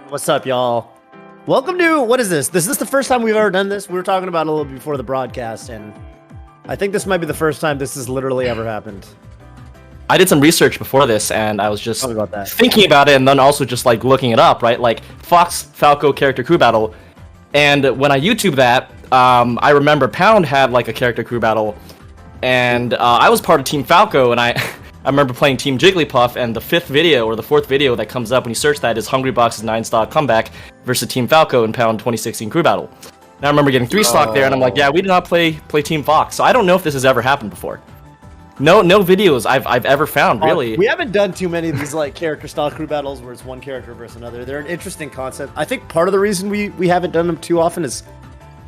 What's up, y'all? Welcome to, what is this? This is the first time we've ever done this. We were talking about it a little before the broadcast, and I think this might be the first time this has literally ever happened. I did some research before this, and I was just thinking about it, and then also just like looking it up, right? Like Fox Falco character crew battle, and when I YouTube that, I remember Pound had like a character crew battle, and I was part of Team Falco, and I remember playing Team Jigglypuff, and the fourth video that comes up when you search that is Hungrybox's 9-stock comeback versus Team Falco in Pound 2016 crew battle. And I remember getting 3-stock there, and I'm like, yeah, we did not play Team Fox, so I don't know if this has ever happened before. No videos I've ever found, really. We haven't done too many of these like character style crew battles where it's one character versus another. They're an interesting concept. I think part of the reason we haven't done them too often is,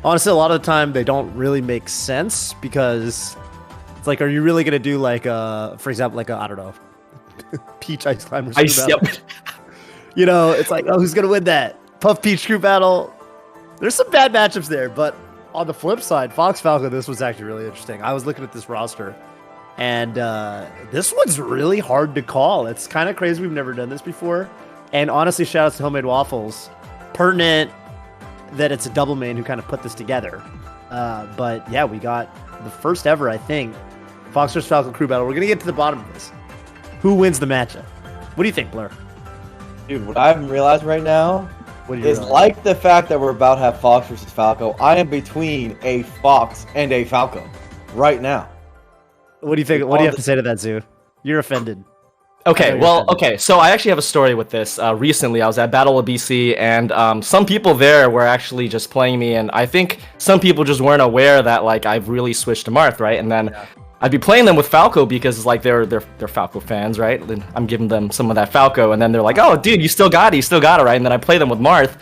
honestly, a lot of the time they don't really make sense because it's like, are you really gonna do like for example, like I don't know, Peach Ice Climbers crew battle? Yep. You know, it's like, oh, who's gonna win that? Puff Peach crew battle. There's some bad matchups there, but on the flip side, Fox Falco, this was actually really interesting. I was looking at this roster. And this one's really hard to call. It's kind of crazy. We've never done this before. And honestly, shout outs to Homemade Waffles. Pertinent that it's a double main who kind of put this together. But yeah, we got the first ever, I think, Fox vs. Falco crew battle. We're going to get to the bottom of this. Who wins the matchup? What do you think, Blur? Dude, what I haven't realized right now is like the fact that we're about to have Fox versus Falco, I am between a Fox and a Falco right now. What do you think? What do you have to say to that, Zoo? You're offended. Okay, so I actually have a story with this. Recently, I was at Battle of BC, and some people there were actually just playing me, and I think some people just weren't aware that like I've really switched to Marth, right? And then I'd be playing them with Falco because like they're Falco fans, right? And I'm giving them some of that Falco, and then they're like, "Oh, dude, you still got it, right?" And then I play them with Marth.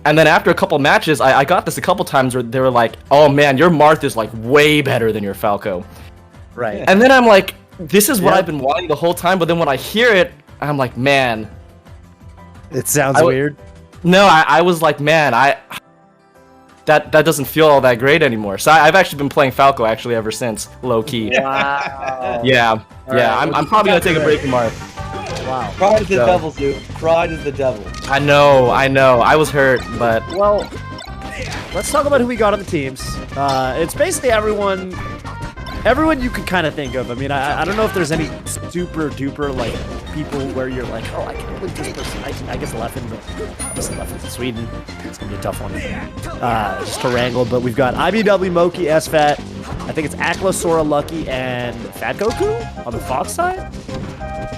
And then after a couple matches, I got this a couple times where they were like, "Oh man, your Marth is like way better than your Falco." Right. And then I'm like, this is what I've been wanting the whole time, but then when I hear it, I'm like, man. It sounds weird. No, I was like, man, that doesn't feel all that great anymore. So I've actually been playing Falco actually ever since, low key. Wow. Yeah. I'm probably gonna take a break from Marth. Wow. Pride is the devil, dude. Pride is the devil. I know. I was hurt, but well, let's talk about who we got on the teams. It's basically everyone you could kind of think of. I mean, I don't know if there's any super duper like people where you're like, oh, I can win this person. I guess Leffen, but obviously Leffen's in Sweden. It's gonna be a tough one just to wrangle. But we've got iBDW, moky, SFAT. I think it's Aklo, Sora, Lucky, and FatGoku on the Fox side.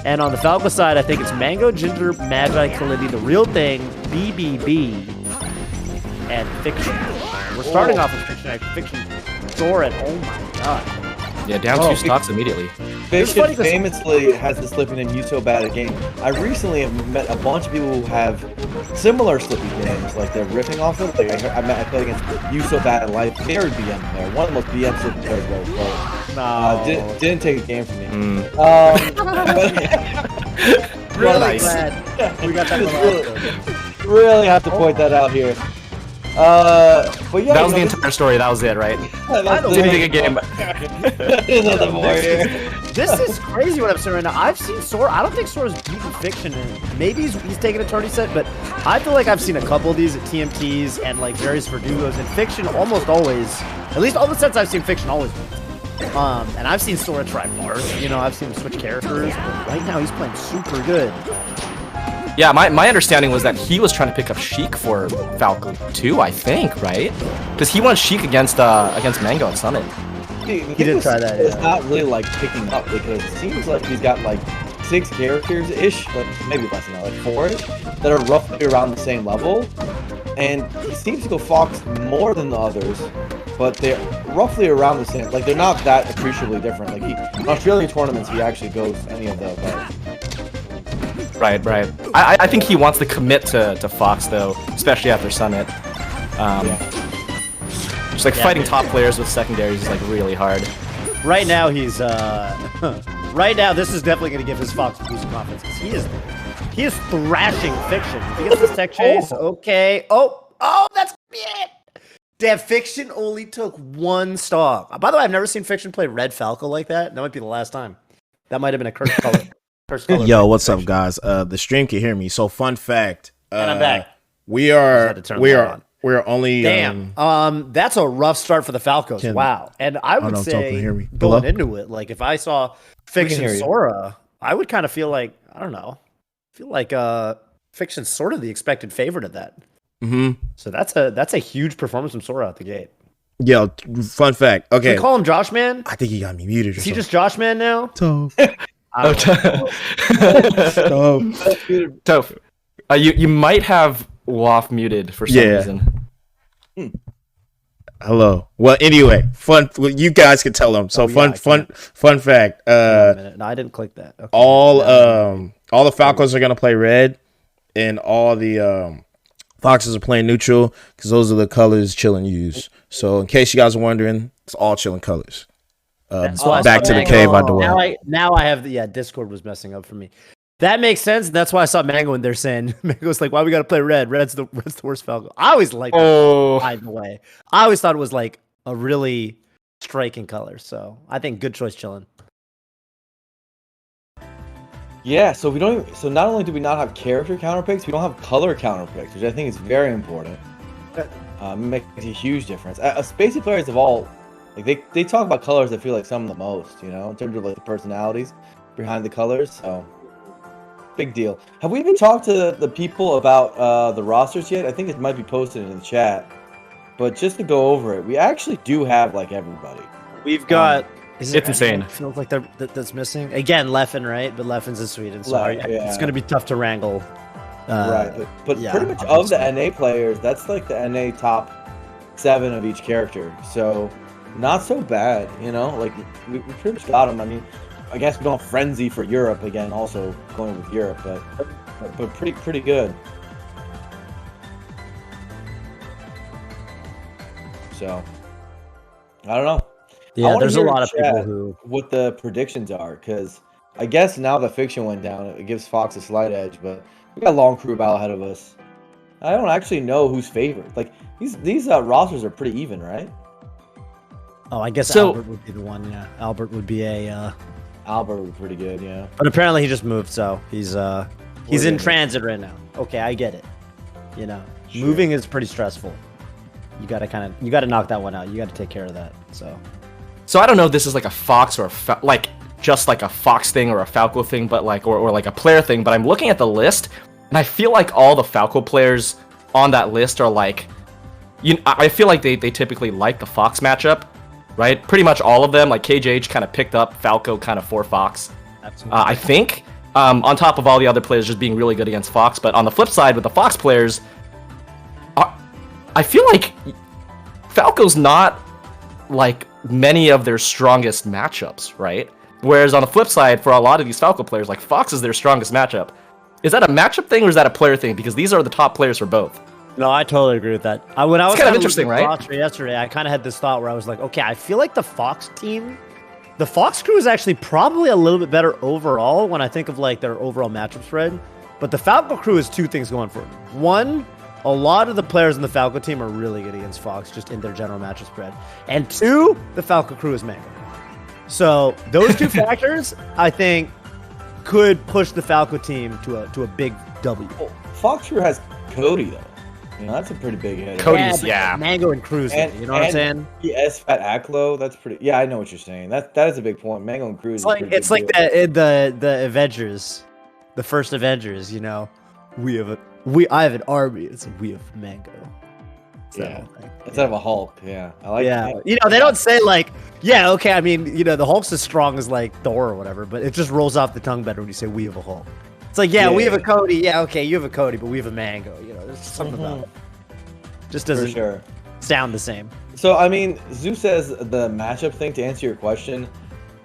And on the Falco side, I think it's Mango, Ginger, Magi, Kalindi, TheRealThing, BBB, and Fiction. We're starting off with Fiction, actually. Fiction, Sora, oh my god. Yeah, down 2 stocks immediately. Fiction famously has the slipping and you so bad at game. I recently have met a bunch of people who have similar slipping games, like they're ripping off of it. Like I played against you so bad at life. Very BM there. One of the most BM slipping players I've ever played. Didn't take a game from me. Really glad we got that. Really have to point that out here. But yeah, that was the entire story. That was it, right? Didn't take a game. This is crazy what I'm saying right now. I've seen Sora. I don't think Sora's beaten Fiction. Maybe he's taken a tourney set, but I feel like I've seen a couple of these at TMTs and like various Verdugos, and Fiction almost always, at least all the sets I've seen, Fiction always wins. And I've seen Sora try more. You know, I've seen him switch characters, but right now he's playing super good. Yeah, my understanding was that he was trying to pick up Sheik for Falco too, I think, right? Because he won Sheik against Mango at Summit. He did try that. It's not really like picking up because it seems like he's got like 6 characters-ish, but maybe less than that, like 4-ish, that are roughly around the same level. And he seems to go Fox more than the others, but they're roughly around the same. Like they're not that appreciably different. Like in Australian tournaments, he actually goes any of those. Right. I think he wants to commit to Fox though, especially after Summit. Just like fighting top players with secondaries is like really hard. Right now he's right now this is definitely going to give his Fox a boost of confidence because he is thrashing Fiction. If he gets this tech chase, okay. Oh, that's gonna be it. Damn, Fiction only took 1 stock. By the way, I've never seen Fiction play Red Falco like that. That might be the last time. That might have been a cursed color. Yo, what's up, guys? The stream can hear me. So, fun fact, And I'm back. We are only. Damn. That's a rough start for the Falcos. Wow. And I would say going into it, like if I saw Fiction Sora, I would kind of feel like Fiction's sort of the expected favorite of that. Mm-hmm. So that's a huge performance from Sora out the gate. Yo, fun fact. Okay. Can we call him Joshman? I think he got me muted. Is he just Joshman now? Toph. You might have Waff muted for some reason. Hello. Well, anyway, you guys can tell them. So fun fact. No, I didn't click that. Okay. All the Falcons are gonna play red, and all the Foxes are playing neutral because those are the colors Chillin use. So in case you guys are wondering, it's all Chillin colors. Back to the cave by the way. Now I have Discord was messing up for me. That makes sense. That's why I saw Mango in there saying, Mango's like, why we got to play red? Red's the worst Falco. I always liked it, by the way. I always thought it was like a really striking color. So I think good choice, Chillin. Yeah, so not only do we not have character counter picks, we don't have color counter picks, which I think is very important. Makes a huge difference. Spacey players of all, like they talk about colors that feel like some of the most, in terms of like the personalities behind the colors. So big deal. Have we even talked to the people about the rosters yet? I think it might be posted in the chat. But just to go over it, we actually do have like everybody. We've got. It's insane. It feels like that's missing. Again, Leffen, right? But Leffen's in Sweden, so it's going to be tough to wrangle. Right, but pretty much of the NA players, that's like the NA top 7 of each character. So not so bad, Like we pretty much got them. I mean, I guess we don't have Frenzy for Europe again. Also going with Europe, but pretty good. So I don't know. Yeah, there's a lot of people who what the predictions are, because I guess now that Fiction went down, it gives Fox a slight edge, but we got a long crew battle ahead of us. I don't actually know who's favored. Like these rosters are pretty even, right? Oh, I guess Albert would be the one. Yeah, Albert would be Albert would be pretty good, yeah. But apparently he just moved, so he's in transit right now. Okay, I get it. Sure. Moving is pretty stressful. You gotta knock that one out. You gotta take care of that. So I don't know if this is like a Fox or just like a Fox thing or a Falco thing, but like or like a player thing. But I'm looking at the list, and I feel like all the Falco players on that list are like, I feel like they typically like the Fox matchup, right? Pretty much all of them. Like KJH kind of picked up Falco kind of for Fox. Absolutely. I think on top of all the other players just being really good against Fox. But on the flip side, with the Fox players, I feel like Falco's not like many of their strongest matchups, right? Whereas on the flip side, for a lot of these Falco players, like Fox is their strongest matchup. Is that a matchup thing or is that a player thing? Because these are the top players for both. No, I totally agree with that. When I was kind of interesting, right? Yesterday, I kind of had this thought where I was like, okay, I feel like the Fox team, the Fox crew is actually probably a little bit better overall when I think of like their overall matchup spread. But the Falco crew has two things going for it. One, a lot of the players in the Falco team are really good against Fox, just in their general matchup spread. And two, the Falco crew is Mango. So those two factors, I think, could push the Falco team to a big W. Well, Fox crew has Cody though. That's a pretty big hit. Cody's, Mango and Cruz, you know what I'm saying? The SFAT Aklo, that's pretty. Yeah, I know what you're saying. That is a big point. Mango and Cruz. It's like the Avengers, the first Avengers. I have an army. It's we have Mango. Instead of a Hulk. Yeah, I like. Yeah, they don't say like, yeah, okay. I mean, the Hulk's as strong as like Thor or whatever, but it just rolls off the tongue better when you say we have a Hulk. It's like, we have a Cody. Yeah, okay, you have a Cody, but we have a Mango. There's something about it. Just doesn't sound the same. So, I mean, Zeus says the matchup thing, to answer your question,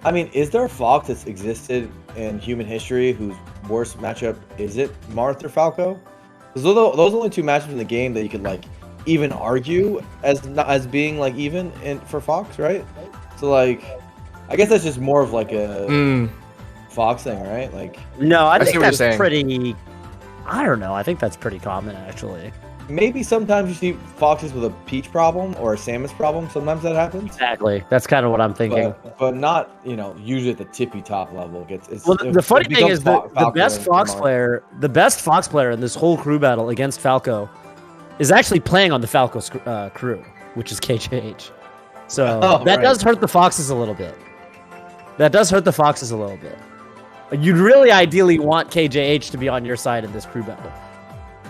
I mean, is there a Fox that's existed in human history whose worst matchup is it Marth or Falco? Because those are the only two matchups in the game that you could, like, even argue as being, like, even for Fox, right? So, like, I guess that's just more of, like, a... Fox thing, right? Like, no, I think that's pretty. I don't know. I think that's pretty common, actually. maybe sometimes you see Foxes with a Peach problem or a Samus problem. Sometimes that happens. Exactly. That's kind of what I'm thinking. But not, usually at the tippy top level. The funny thing is the best Fox player in this whole crew battle against Falco is actually playing on the Falco crew, which is KJH. So that does hurt the Foxes a little bit. You'd really ideally want KJH to be on your side in this crew battle,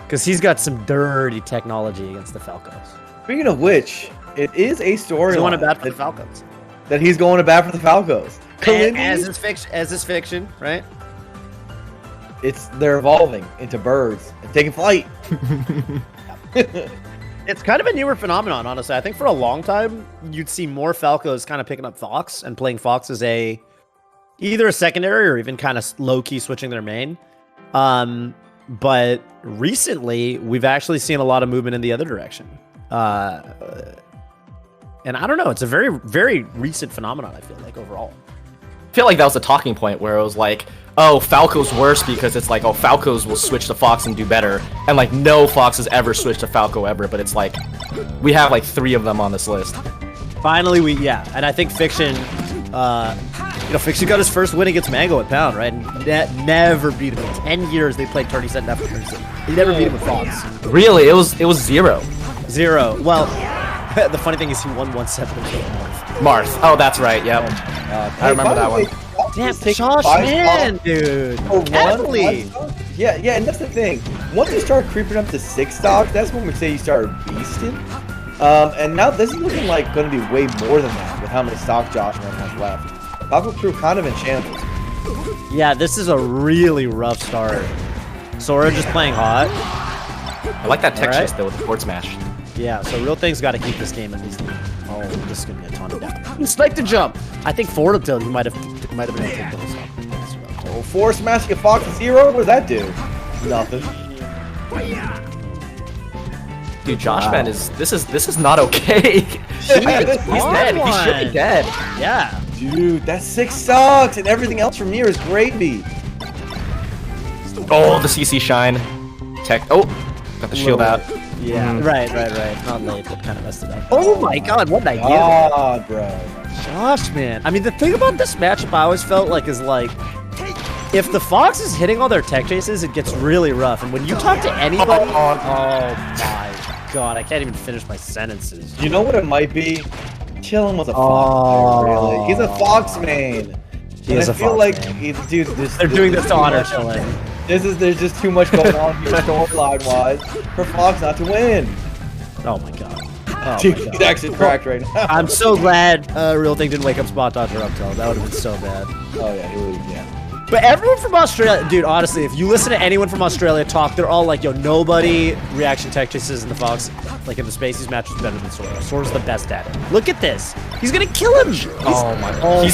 because he's got some dirty technology against the Falcos. Speaking of which, it is a story going to bat for the Falcons. That he's going to bat for the Falcos. As is fiction, right? They're evolving into birds and taking flight. It's kind of a newer phenomenon, honestly. I think for a long time, you'd see more Falcos kind of picking up Fox and playing Fox as either a secondary or even kind of low-key switching their main. But recently, we've actually seen a lot of movement in the other direction. And I don't know, it's a very, very recent phenomenon, I feel like, overall. I feel like that was a talking point where it was like, oh, Falco's worse because it's like, oh, Falcos will switch to Fox and do better. And like, no Fox has ever switched to Falco ever, but it's like, we have like 3 of them on this list. Finally, and I think Fiction, Fiction got his first win against Mango at Pound, right? And never beat him. In 10 years, they played 30 set after 30 set. They never beat him with Fox. Really? It was 0. 0. Well, the funny thing is he won 1-7 against Marth. Oh, that's right, yep. I remember that one. Damn, Joshman, dude. Definitely. Yeah, and that's the thing. Once you start creeping up to 6 stocks, that's when we say you start beasting. And now this is looking like going to be way more than that with how many stock Joshman has left. Falco crew kind of in shambles. Yeah, this is a really rough start. Sora just playing hot. I like that tech chase though with the forward smash. Yeah, so RealThing's got to keep this game at least. Oh, this is gonna be a ton of down. He spiked the jump. I think forward tilt he might have been able to take those off. Oh, forward smash a Fox 0. What does that do? Nothing. Dude, Joshman this is not okay. He's dead. He should be dead. Yeah. Dude, that 6 stocks and everything else from here is gravy. Oh, the CC shine. Tech. Oh, got the shield out. Yeah, right. Not late, but kind of messed it up. Oh my god, what an idea. God, bro. Joshman. I mean, the thing about this matchup I always felt like is like, if the Fox is hitting all their tech chases, it gets really rough. And when you talk to anybody, oh my god, I can't even finish my sentences. You know what it might be? Chillin was a Fox player, really. He's a Fox main. I feel like dude, they're doing this to honor Chillin. There's just too much going on here storyline wise for Fox not to win. Oh my god. Dude, he's actually cracked right now. I'm so glad RealThing didn't wake up Spot Dodger up till. That would have been so bad. Oh yeah, he would. Yeah. But everyone from Australia, dude, honestly, if you listen to anyone from Australia talk, they're all like, yo, nobody reaction tech chases in the Fox, like in the Spaces match was better than Sora. Sora's the best at it. Look at this. He's gonna kill him. He's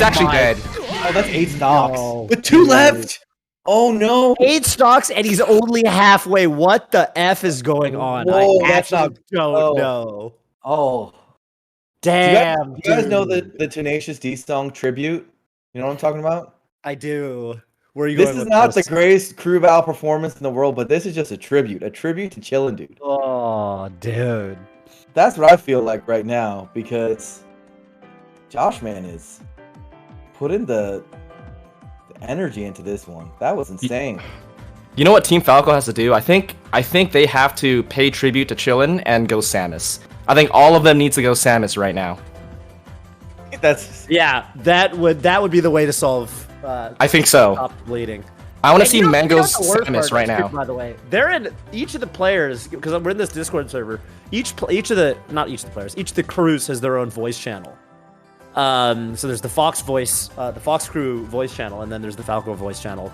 actually dead. Oh, that's 8 stocks. No, with 2 left. Oh no. 8 stocks and he's only halfway. What the F is going on? Whoa, I actually don't know. Oh. Damn. Do you guys know the Tenacious D song tribute? You know what I'm talking about? I do. Where are you this going is with not this? the greatest crew battle performance in the world, but this is just a tribute to Chillin, dude. Oh, dude. That's what I feel like right now because Joshman is putting the energy into this one. That was insane. You know what Team Falco has to do? I think they have to pay tribute to Chillin and go Samus. I think all of them need to go Samus right now. That would be the way to solve. I think so. Stop bleeding. I want to see Mango's Samus right now. By the way, they're in each of the players because we're in this Discord server. Each of the crews has their own voice channel. So there's the Fox voice, the Fox crew voice channel, and then there's the Falco voice channel.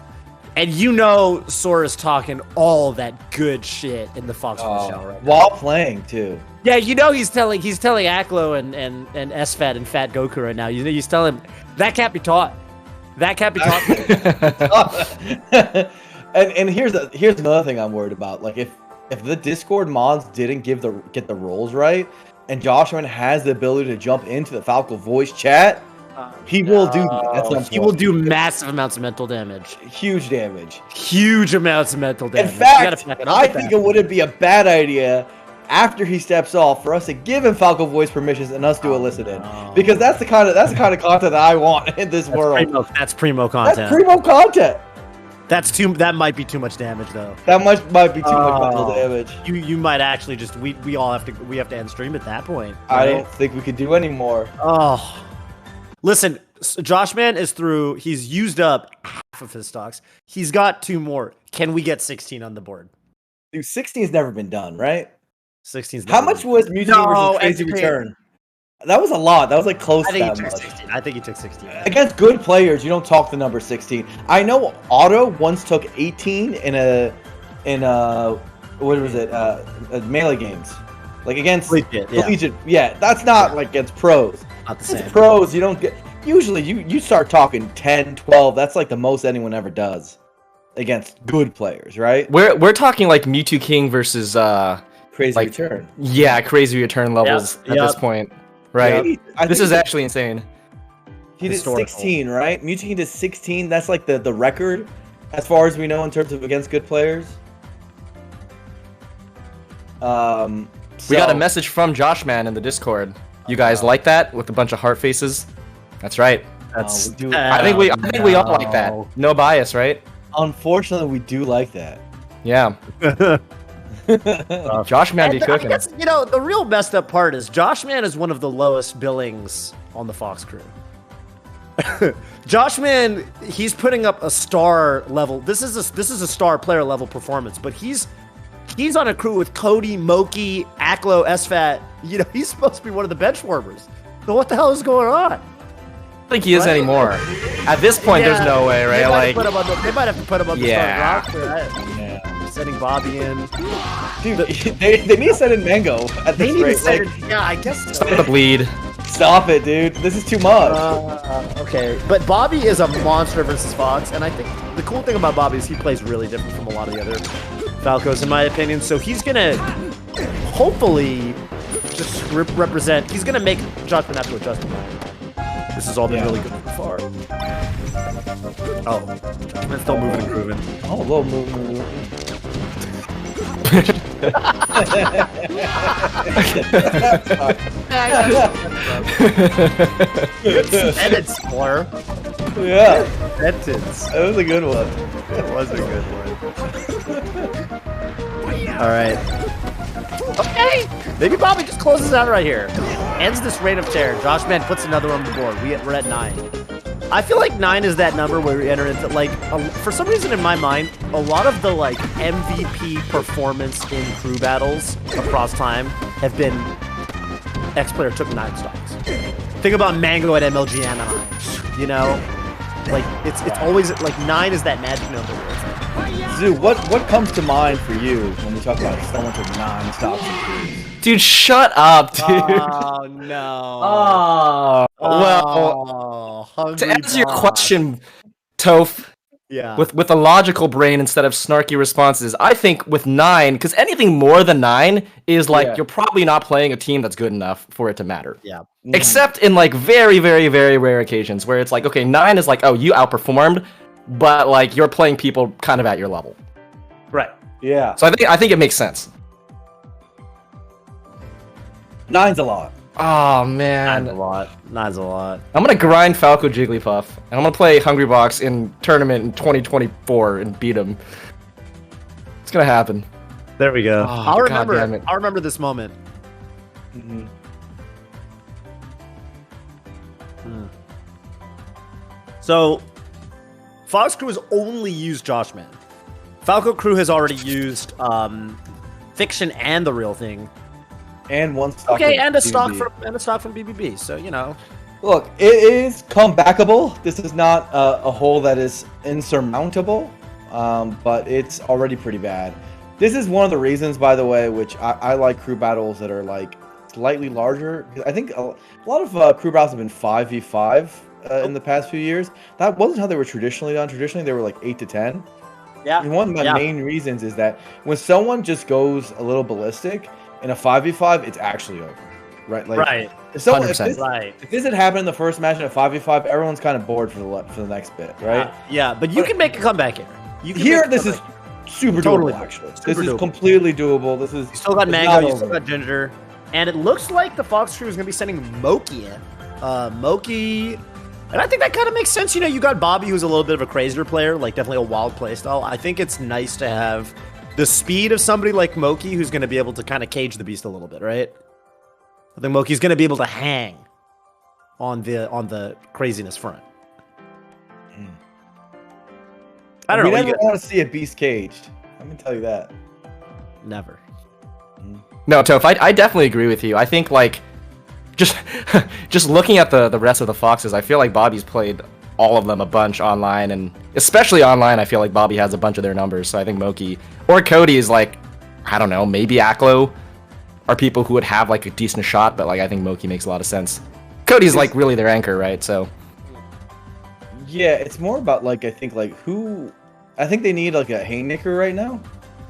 And you know Sora's talking all that good shit in the Fox voice channel right now. While playing too. Yeah, you know he's telling Aklo and SFAT and FatGoku right now. You know he's telling that can't be taught. That can't be taught. and here's another thing I'm worried about. Like if the Discord mods didn't get the roles right, and Joshman has the ability to jump into the Falco voice chat, He will do that. At some He will point. do massive amounts of mental damage. Huge damage. Huge amounts of mental damage. In fact, I think it wouldn't be a bad idea after he steps off for us to give him Falco voice permissions and us to elicit it, because that's the kind of content that I want in this world. That's primo content. That's primo content. That might be too much damage though. That might be too much mental damage. You might actually just we have to end stream at that point. Right? I don't think we could do any more. Oh, listen, Joshman is through. He's used up half of his stocks. He's got 2 more. Can we get 16 on the board? Dude, 16's never been done, right? 16's. How much was Mutiny versus Crazy Return? That was a lot. That was like close to that much. 16. I think he took 16. Against good players, you don't talk the number 16. I know Otto once took 18 in a what was it? Melee games. Like against Collegiate. Yeah, that's not like against pros. Not the same. Pros, you don't get. Usually, you start talking 10, 12. That's like the most anyone ever does against good players, right? We're talking like Mewtwo King versus Crazy Return. Yeah, Crazy Return levels at this point, right? This is actually insane. He did 16, right? Mewtwo King did 16. That's like the record, as far as we know, in terms of against good players. We got a message from Joshman in the Discord. You guys like that with a bunch of heart faces? That's right. That's. I think we all like that. No bias, right? Unfortunately, we do like that. Yeah. Joshman be cooking. Guess, the real messed up part is Joshman is one of the lowest billings on the Fox crew. Joshman, he's putting up a star level. This is a star player level performance, but he's on a crew with Cody, Moky, Aklo, SFAT. He's supposed to be one of the bench warmers. So what the hell is going on? I don't think he is anymore. At this point, there's no way, right? They might have to put him on the starting roster. Sending Bobby in. Dude, they need to send in Mango at this rate. I guess so. Stop the bleed. Stop it, dude. This is too much. Okay, but Bobby is a monster versus Fox, and I think the cool thing about Bobby is he plays really different from a lot of the other Falcos, in my opinion. So he's gonna hopefully just represent. He's gonna make Joshman have to adjust to that. This has all been really good so far. Oh, Joshman's still moving and grooving. Oh, a little moving. Edit Spore. Yeah. Sentence. That was a good one. It was a good one. All right. Okay. Maybe Bobby just closes out right here. Ends this reign of terror. Joshman puts another on the board. We're at 9. I feel like 9 is that number where we enter into, for some reason in my mind, a lot of the, MVP performance in crew battles across time have been X-Player took 9 stocks. Think about Mango at MLG Anaheim, it's always, 9 is that magic number. Zoo, what comes to mind for you when we talk about someone took 9 stocks in crews? Dude, shut up, dude. Oh, no. Well, to answer your question, Toph, yeah, with a logical brain instead of snarky responses, I think with 9, because anything more than 9 is you're probably not playing a team that's good enough for it to matter. Yeah. Except in very, very, very rare occasions where it's okay, 9 is oh, you outperformed, but you're playing people kind of at your level. Right. Yeah. So I think it makes sense. 9's a lot. Oh man, 9's a lot. I'm gonna grind Falco Jigglypuff, and I'm gonna play Hungry Box in tournament in 2024 and beat him. It's gonna happen. There we go. Oh, I'll remember this moment. Mm-hmm. So, Fox Crew has only used Joshman. Falco Crew has already used Fiction and TheRealThing. And one stock. Okay, and a stock from BBB. So Look, it is comebackable. This is not a hole that is insurmountable, but it's already pretty bad. This is one of the reasons, by the way, which I like crew battles that are slightly larger. I think a lot of crew battles have been 5v5 in the past few years. That wasn't how they were traditionally done. Traditionally, they were 8 to 10. Yeah. And one of my main reasons is that when someone just goes a little ballistic in a 5v5, it's actually over. right? Like, Right. So 100%. if this had happened in the first match in a 5v5, everyone's kind of bored for the next bit, right? Yeah, but you can make a comeback here. This is super totally doable, actually. Super this is doable. completely doable. This is You still got Mango, you still got Ginger, and it looks like the Fox crew is going to be sending Moky in. Moky, and I think that kind of makes sense. You know, you got Bobby, who's a little bit of a crazier player, like definitely a wild playstyle. I think it's nice to have the speed of somebody like Moky, who's going to be able to kind of cage the beast a little bit, right? I think Moky's going to be able to hang on the craziness front. I don't know. We never want to see a beast caged. Let me tell you that. Never. No, Toph, I definitely agree with you. I think, like, just looking at the rest of the Foxes, I feel like Bobby's played all of them a bunch online, and especially online, I feel like Bobby has a bunch of their numbers, so I think Moky or Cody is, like, I don't know, maybe Aklo are people who would have, like, a decent shot, but, like, I think Moky makes a lot of sense. Cody's, like, really their anchor, right? So... Yeah, it's more about, like, I think they need, like, a haymaker right now,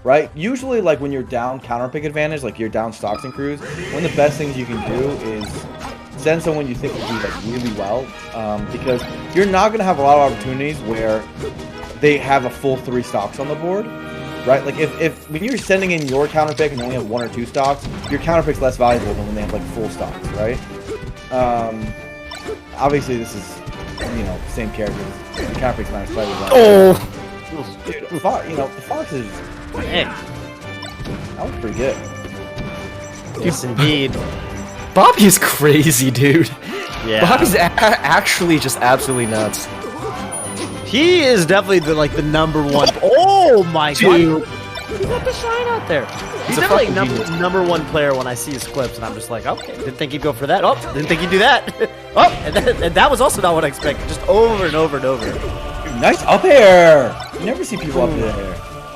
right? Usually, like, when you're down counter pick advantage, like, you're down stocks and crews, one of the best things you can do is send someone you think will do, like, really well, because you're not going to have a lot of opportunities where they have a full 3 stocks on the board, right? Like, if when you're sending in your counter pick and you only have 1 or 2 stocks, your counter pick's less valuable than when they have, like, full stocks, right? Obviously, this is... You know, same characters. The counter pick's not as valuable. Oh! Dude, the Fox is... Dang. That was pretty good. Yes, indeed. Bobby's crazy, dude. Yeah. Bobby's actually just absolutely nuts. He is definitely the number one. Oh my god! He got the shine out there. He's definitely number one player when I see his clips, and I'm just like, okay, didn't think he'd go for that. Oh, didn't think he'd do that. Oh, and that was also not what I expected. Just over and over and over. Dude, nice up air. You never see people up there.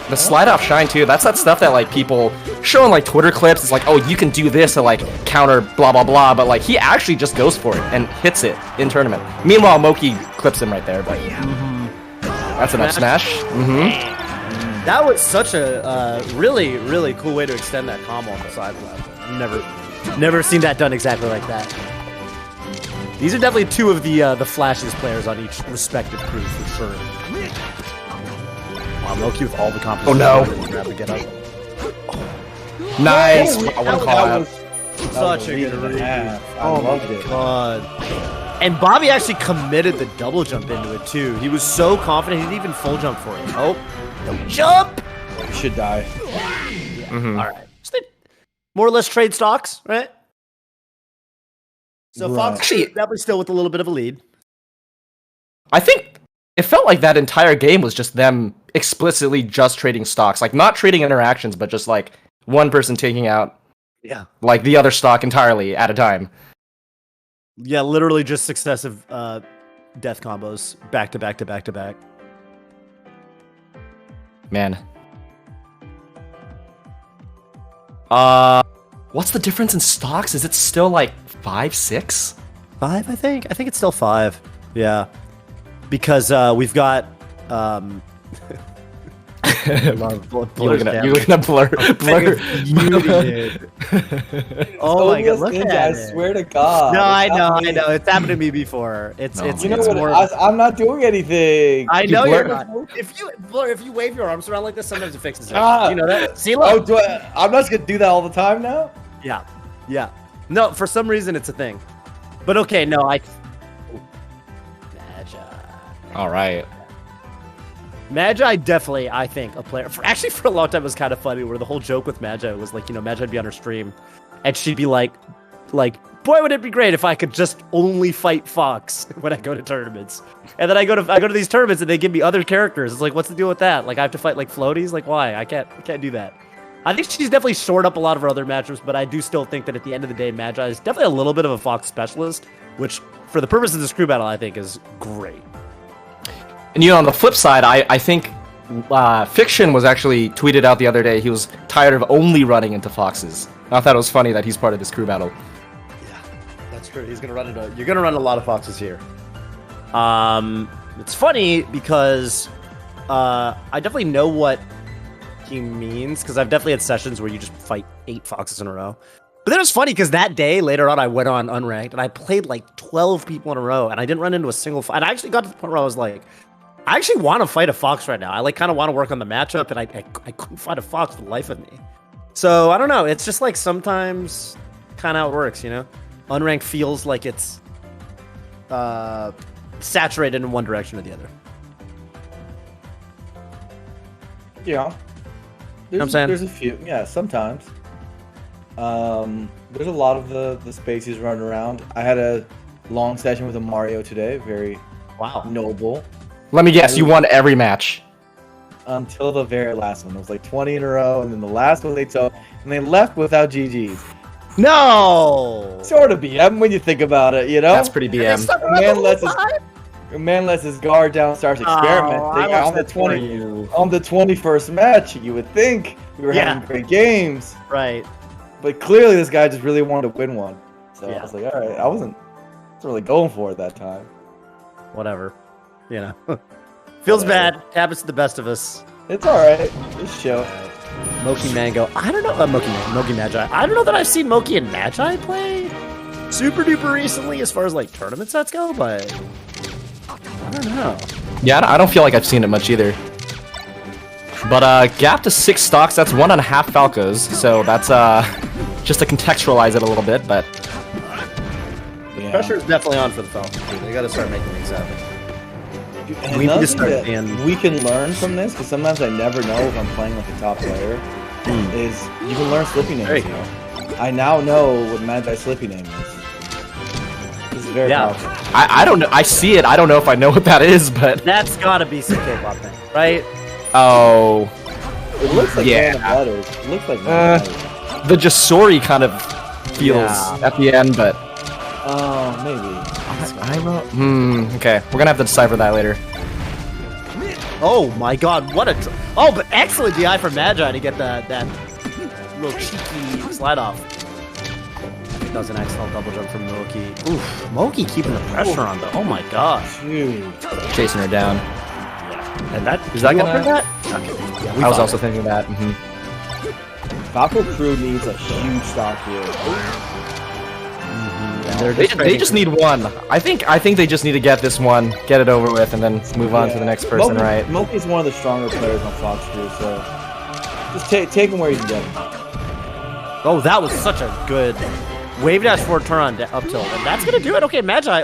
The slide off shine too. That's that stuff that like people show in like Twitter clips. It's like, oh, you can do this to like counter blah blah blah. But like he actually just goes for it and hits it in tournament. Meanwhile, Moky clips him right there. But that's an up smash. That was such a really, really cool way to extend that combo on the side of that. Never seen that done exactly like that. These are definitely two of the flashiest players on each respective crew for sure. Wow, Moky with all the confidence. Oh no! To get up. Nice. One call out. Such a good read. Oh my god. And Bobby actually committed the double jump into it too. He was so confident he didn't even full jump for it. Oh. Jump! You should die. All right. So more or less trade stocks, right? So Fox actually definitely still with a little bit of a lead. I think it felt like that entire game was just them explicitly just trading stocks. Like, not trading interactions, but just, like, one person taking out, like, the other stock entirely at a time. Yeah, literally just successive death combos. Back to back to back to back. Man. What's the difference in stocks? Is it still, like, 5, 6? 5, I think. I think it's still 5. Yeah. Because we've got You're gonna blur. Oh my god, look at it. I swear to God. No, I know. It's happened to me before. It's you know what? I'm not doing anything. I know you're not. If you wave your arms around like this, sometimes it fixes it. You know that? See, look. I'm not just gonna do that all the time now. Yeah. No, for some reason it's a thing. But okay, no, Magi. All right. Magi definitely, I think, a player. Actually, for a long time, it was kind of funny where the whole joke with Magi was like, Magi would be on her stream, and she'd be like, boy, would it be great if I could just only fight Fox when I go to tournaments. And then I go to these tournaments and they give me other characters. It's like, what's the deal with that? Like, I have to fight like floaties? Like, why? I can't do that. I think she's definitely shored up a lot of her other matchups, but I do still think that at the end of the day, Magi is definitely a little bit of a Fox specialist, which, for the purpose of this crew battle, I think is great. And on the flip side, I think Fiction was actually tweeted out the other day he was tired of only running into Foxes. I thought it was funny that he's part of this crew battle. Yeah, that's true. You're gonna run a lot of Foxes here. It's funny because I definitely know what he means, because I've definitely had sessions where you just fight 8 Foxes in a row. But then it was funny because that day later on I went on unranked and I played like 12 people in a row and I didn't run into a single fight. And I actually got to the point where I was like, I actually want to fight a Fox right now. I like kind of want to work on the matchup and I couldn't fight a Fox for the life of me. So I don't know. It's just like sometimes kind of how it works, you know? Unranked feels like it's saturated in one direction or the other. Yeah. You know what I'm saying? There's a few. Yeah, sometimes. There's a lot of the spaces running around. I had a long session with a Mario today. Very noble. Let me guess, you won every match. Until the very last one. It was like 20 in a row, and then the last one they took, and they left without GGs. No! Sort of BM when you think about it, you know? That's pretty BM. Man lets his guard down, starts experimenting on the 21st match. You would think we were having great games, right? But clearly, this guy just really wanted to win one. So I was like, all right, I wasn't really going for it that time. Whatever, you know. Feels bad. Happens to the best of us. It's all right. Just show. Moky Mango. I don't know. Moky Magi. I don't know that I've seen Moky and Magi play super duper recently as far as like tournament sets go, but I don't know. Yeah, I don't feel like I've seen it much either. But gap to 6 stocks, that's 1.5 Falcos, so that's just to contextualize it a little bit, but pressure is definitely on for the Falcons. They got to start making things happen. We need to start. We can learn from this because sometimes I never know if I'm playing like a top player. Is you can learn Slippy names. You know? I now know what Magi's Slippy name is. This is very powerful. I don't know. I see it. I don't know if I know what that is, but that's gotta be some K-pop thing, right? Oh, it looks like letters. It looks like the Jasori kind of feels at the end, but maybe. Okay, we're gonna have to decipher that later. Oh my god, what a... but excellent DI for Magi to get that little cheeky slide off. That was an excellent double jump from Moky. Oof, Moky keeping the pressure on though. Oh my gosh. Chasing her down. And that... Is that gonna... Okay. Yeah, I was also thinking that. Falco crew needs a huge stock here. They just need one. I think they just need to get this one, get it over with, and then move on to the next person, right? Moky's one of the stronger players on Fox Crew, so just take him where you can get him. Oh, that was such a good wave dash forward turn on up tilt, and that's gonna do it. Okay, Magi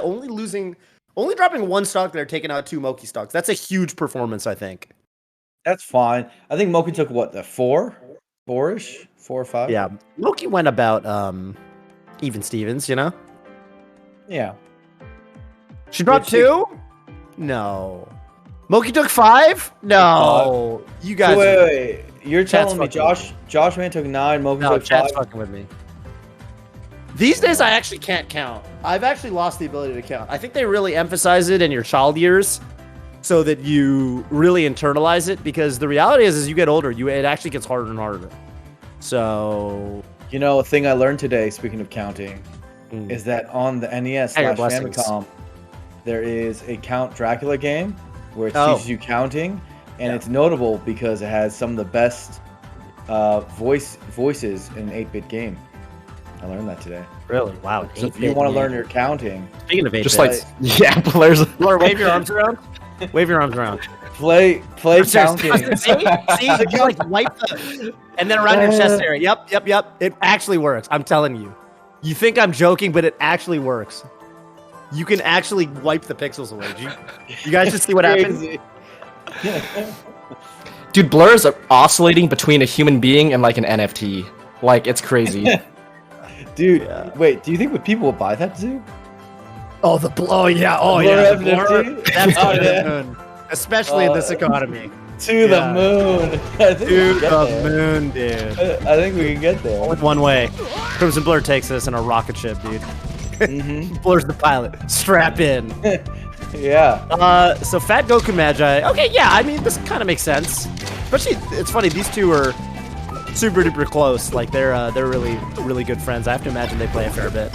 only dropping 1 stock there, taking out 2 Moky stocks. That's a huge performance, I think. That's fine. I think Moky took what, the 4-ish, 4 or 5. Yeah, Moky went about even Stevens, you know. Yeah. She dropped 2? No. Moky took 5? No. You guys. Wait. You're telling me Joshman took 9, Moky took 5? Chat's fucking with me. These days, I actually can't count. I've actually lost the ability to count. I think they really emphasize it in your child years so that you really internalize it, because the reality is, as you get older, it actually gets harder and harder. So... You know, a thing I learned today, speaking of counting, is that on the NES/Famicom, there is a Count Dracula game where it teaches you counting, and it's notable because it has some of the best voices in an 8-bit game. I learned that today. Really? Wow. So if you want to learn your counting, speaking of 8-bit, just like players, wave your arms around. Wave your arms around. Play counting. See, you like wipe and then around your chest area. Yep. It actually works. I'm telling you. You think I'm joking, but it actually works. You can actually wipe the pixels away. You guys just see what happens? Dude, blurs are oscillating between a human being and like an NFT. Like, it's crazy. Dude, wait, do you think people will buy that too? Oh, the blur. The blur. That's the moon. Especially in this economy. To the moon. To the moon, dude. I think we can get there. Only one way. Crimson Blur takes us in a rocket ship, dude. Blur's the pilot. Strap in. Yeah. So FatGoku Magi. Okay, yeah, I mean, this kind of makes sense. Especially, it's funny, these two are super duper close. Like, they're really, really good friends. I have to imagine they play a fair bit.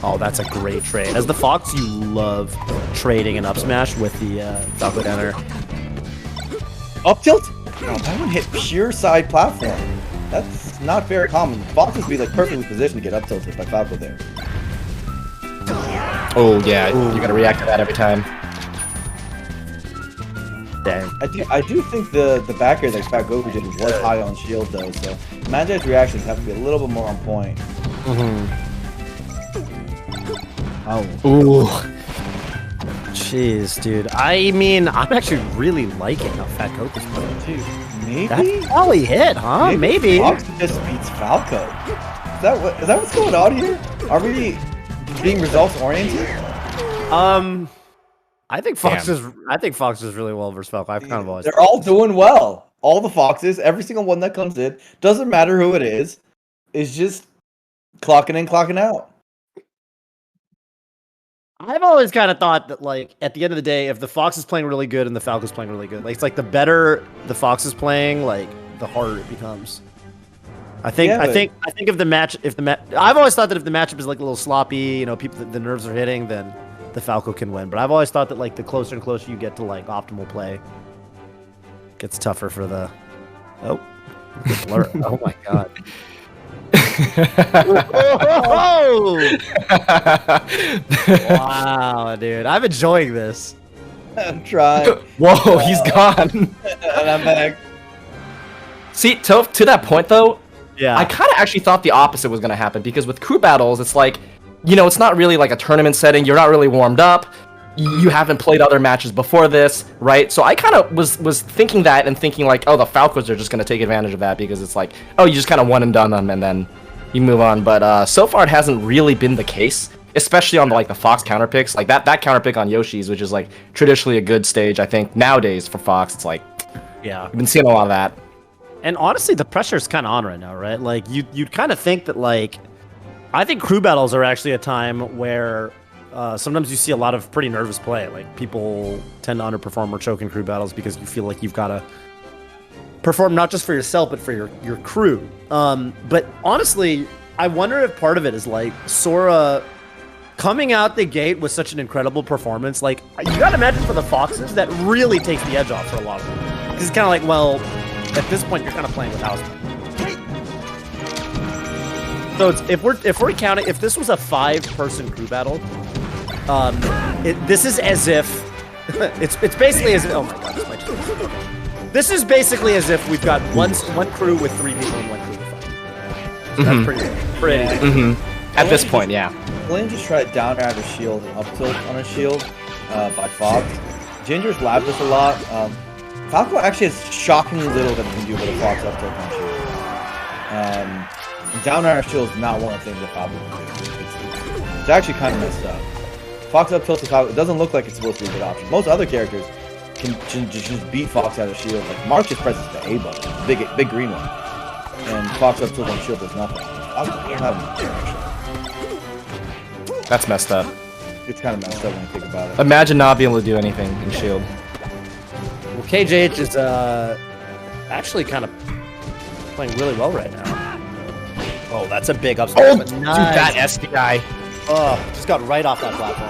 Oh, that's a great trade. As the Fox, you love trading an up smash with the Falco down there. Up tilt? No, that one hit pure side platform. That's not very common. Foxes be like perfectly positioned to get up tilted by Falco there. Oh yeah, you gotta react to that every time. Dang. I do think the back air that FatGoku did was high on shield though, so Magi's reactions have to be a little bit more on point. Oh. Ooh. Jeez, dude. I mean, I'm actually really liking how FatGoku's playing. Dude, maybe? That's probably hit, huh? Maybe. Fox just beats Falco. Is that what's going on here? Are we being results oriented? I think Fox is really well versus Falco. I've kind of always. They're all doing well. All the Foxes, every single one that comes in, doesn't matter who it is just clocking in, clocking out. I've always kind of thought that, like, at the end of the day, if the Fox is playing really good and the Falco's playing really good, like, it's like the better the Fox is playing, like, the harder it becomes. I think if the match, I've always thought that if the matchup is like a little sloppy, you know, the nerves are hitting, then the Falco can win. But I've always thought that, like, the closer and closer you get to, like, optimal play, gets tougher for the. Oh, blur. Oh my god. Wow, dude, I'm enjoying this. I'm trying. Whoa, he's gone. And I'm back. See, to that point though, yeah, I kind of actually thought the opposite was going to happen, because with crew battles, it's like, you know, it's not really like a tournament setting. You're not really warmed up. You haven't played other matches before this, right? So I kind of was thinking that and thinking like, oh, the Falcos are just going to take advantage of that, because it's like, oh, you just kind of one and done them and then you move on. But so far it hasn't really been the case, especially on the Fox counter picks. Like that counter pick on Yoshi's, which is like traditionally a good stage, I think nowadays for Fox, it's like, yeah, we've been seeing a lot of that. And honestly, the pressure's kind of on right now, right? Like you'd kind of think that, like, I think crew battles are actually a time where sometimes you see a lot of pretty nervous play. Like, people tend to underperform or choke in crew battles because you feel like you've got to perform not just for yourself, but for your crew. But honestly, I wonder if part of it is, like, Sora coming out the gate with such an incredible performance. Like, you got to imagine for the Foxes, that really takes the edge off for a lot of them. Because it's kind of like, well, at this point, you're kind of playing with house. So if we're counting, if this was a 5-person crew battle, this is as if it's basically as if, oh my god, this might just, this is basically as if we've got one crew with 3 people and 1 crew with 5. So that's pretty. Mm-hmm. At this point, yeah. Blaine just tried down air out of shield and up tilt on a shield by Fox. Ginger's labbed this a lot. Falco actually has shockingly little that he can do with a Fox up tilt on shield. Down air shield is not one of the things that Falco can do. It's actually kind of messed up. Fox up tilt to Falco, it doesn't look like it's supposed to be a good option. Most other characters can just beat Fox out of shield. Like Mark just presses the A button, big green one, and Fox up tilt on shield does nothing. That's messed up. It's kind of messed up when you think about it. Imagine not being able to do anything in shield. Well, KJH is actually kind of playing really well right now. Oh, that's a big upstep. Oh, nice. Dude, that SDI. Oh, just got right off that platform.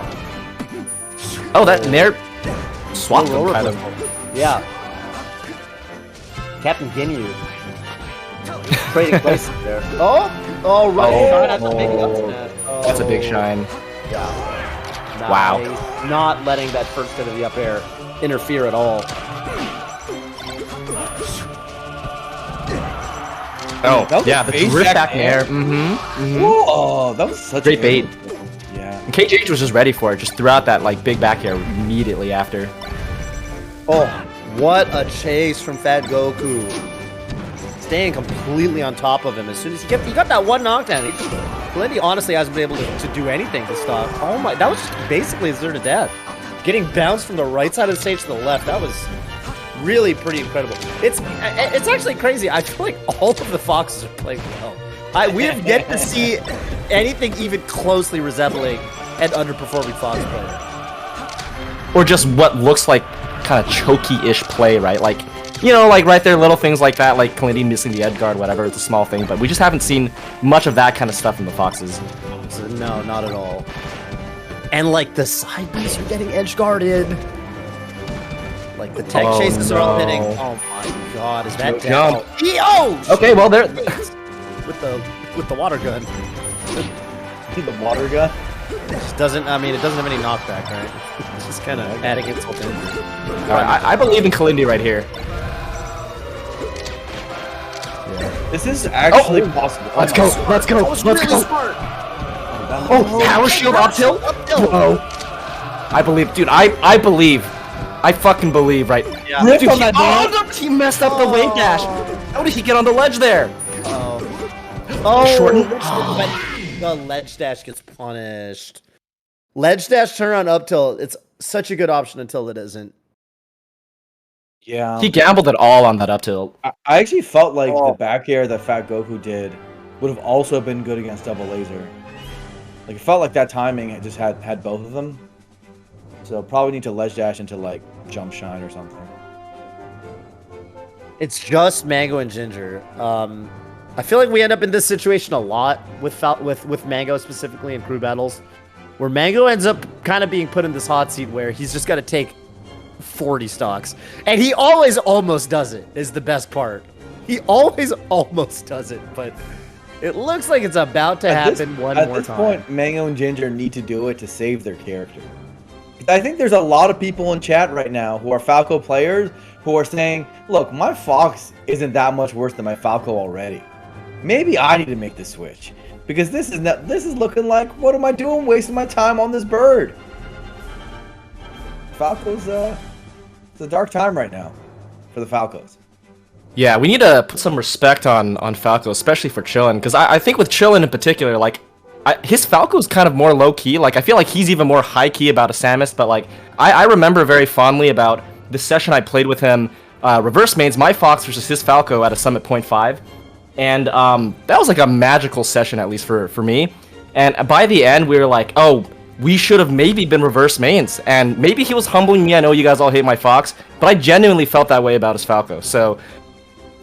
Oh, that Nair swapped him, kind of. Yeah. Captain Ginyu. Trading places there. Oh, right. That's a big shine. Yeah. Nice. Wow. Not letting that first hit of the up air interfere at all. Oh, yeah, the rift back Nair. Whoa, that was such great bait. Yeah. And KJH was just ready for it, just threw out that big back air immediately after. Oh, what a chase from FatGoku. Staying completely on top of him as soon as he got that one knockdown. Lindy honestly hasn't been able to do anything to stop. Oh my, that was just basically a zero to death. Getting bounced from the right side of the stage to the left, that was really pretty incredible. It's actually crazy. I feel like all of the Foxes are playing well. We have yet to see anything even closely resembling an underperforming Fox player. Or just what looks like kind of choky-ish play, right? Like, you know, like right there, little things like that, like Kalindi missing the edge guard, whatever, it's a small thing, but we just haven't seen much of that kind of stuff from the Foxes. So, no, not at all. And like the side Bs are getting edge guarded. Like the tech chases are all hitting. Oh my god, is that jump? Oh! Okay, well there. with the water gun. The water gun? It just doesn't. I mean, it doesn't have any knockback, right? It's just kind of adding insult to injury. Alright, I believe in Kalindi right here. This is actually possible. Let's go. Let's go. Let's go. Smart. Oh, power shield up tilt. Whoa. I believe, dude. I believe. I fucking believe, right? Yeah. Dude, he messed up the wave dash. How did he get on the ledge there? Oh, Shorten. The ledge dash gets punished. Ledge dash turn on up tilt. It's such a good option until it isn't. Yeah. He gambled it all on that up tilt. I actually felt like the back air that FatGoku did would have also been good against double laser. Like, it felt like that timing it just had both of them. So probably need to ledge dash into like jump shine or something. It's just Mango and Ginger. I feel like we end up in this situation a lot with Mango specifically in crew battles, where Mango ends up kind of being put in this hot seat where he's just got to take 40 stocks, and he always almost does it. Is the best part. He always almost does it, but it looks like it's about to happen one more time. At this point, Mango and Ginger need to do it to save their character. I think there's a lot of people in chat right now who are Falco players who are saying, look, my Fox isn't that much worse than my Falco already. Maybe I need to make the switch. Because this is looking like, what am I doing wasting my time on this bird? Falco's, it's a dark time right now for the Falcos. Yeah, we need to put some respect on Falco, especially for Chillin, because I think with Chillin in particular, like, his Falco is kind of more low-key. Like, I feel like he's even more high-key about a Samus, but, like, I remember very fondly about the session I played with him, reverse mains, my Fox versus his Falco at a Summit 0.5, and that was, like, a magical session, at least for me, and by the end, we were like, oh, we should have maybe been reverse mains, and maybe he was humbling me. I know you guys all hate my Fox, but I genuinely felt that way about his Falco, so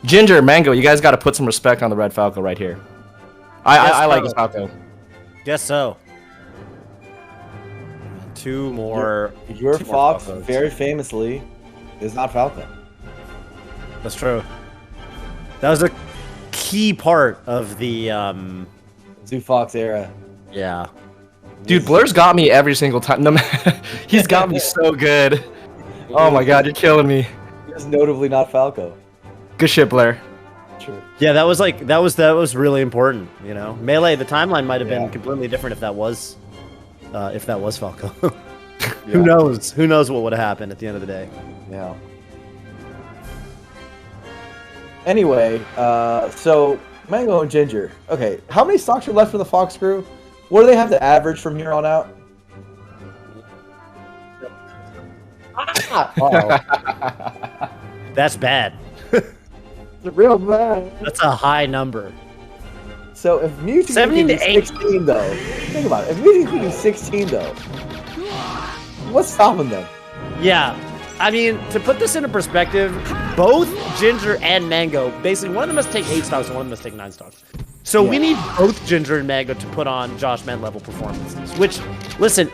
Ginger, Mango, you guys got to put some respect on the red Falco right here. I like his Falco. Guess so. Two more. Your Fox, very famously, is not Falco. That's true. That was a key part of the Zoo Fox era. Yeah. Dude, Blur's got me every single time. No, he's got me so good. Oh my god, you're killing me. He's notably not Falco. Good shit, Blur. True. Yeah, that was really important. You know, Melee. The timeline might have been completely different if that was Falco. Who knows? Who knows what would have happened at the end of the day? Yeah. Anyway, so Mango and Ginger. Okay, how many stocks are left for the Fox crew? What do they have to average from here on out? That's bad. It's real bad. That's a high number. So if Mewtwo 17 to 16 though, think about it. If Mewtwo 16 though, what's stopping them? Yeah. I mean, to put this into perspective, both Ginger and Mango, basically one of them must take 8 stocks and one of them must take 9 stocks. So we need both Ginger and Mango to put on Joshman level performances, which, listen,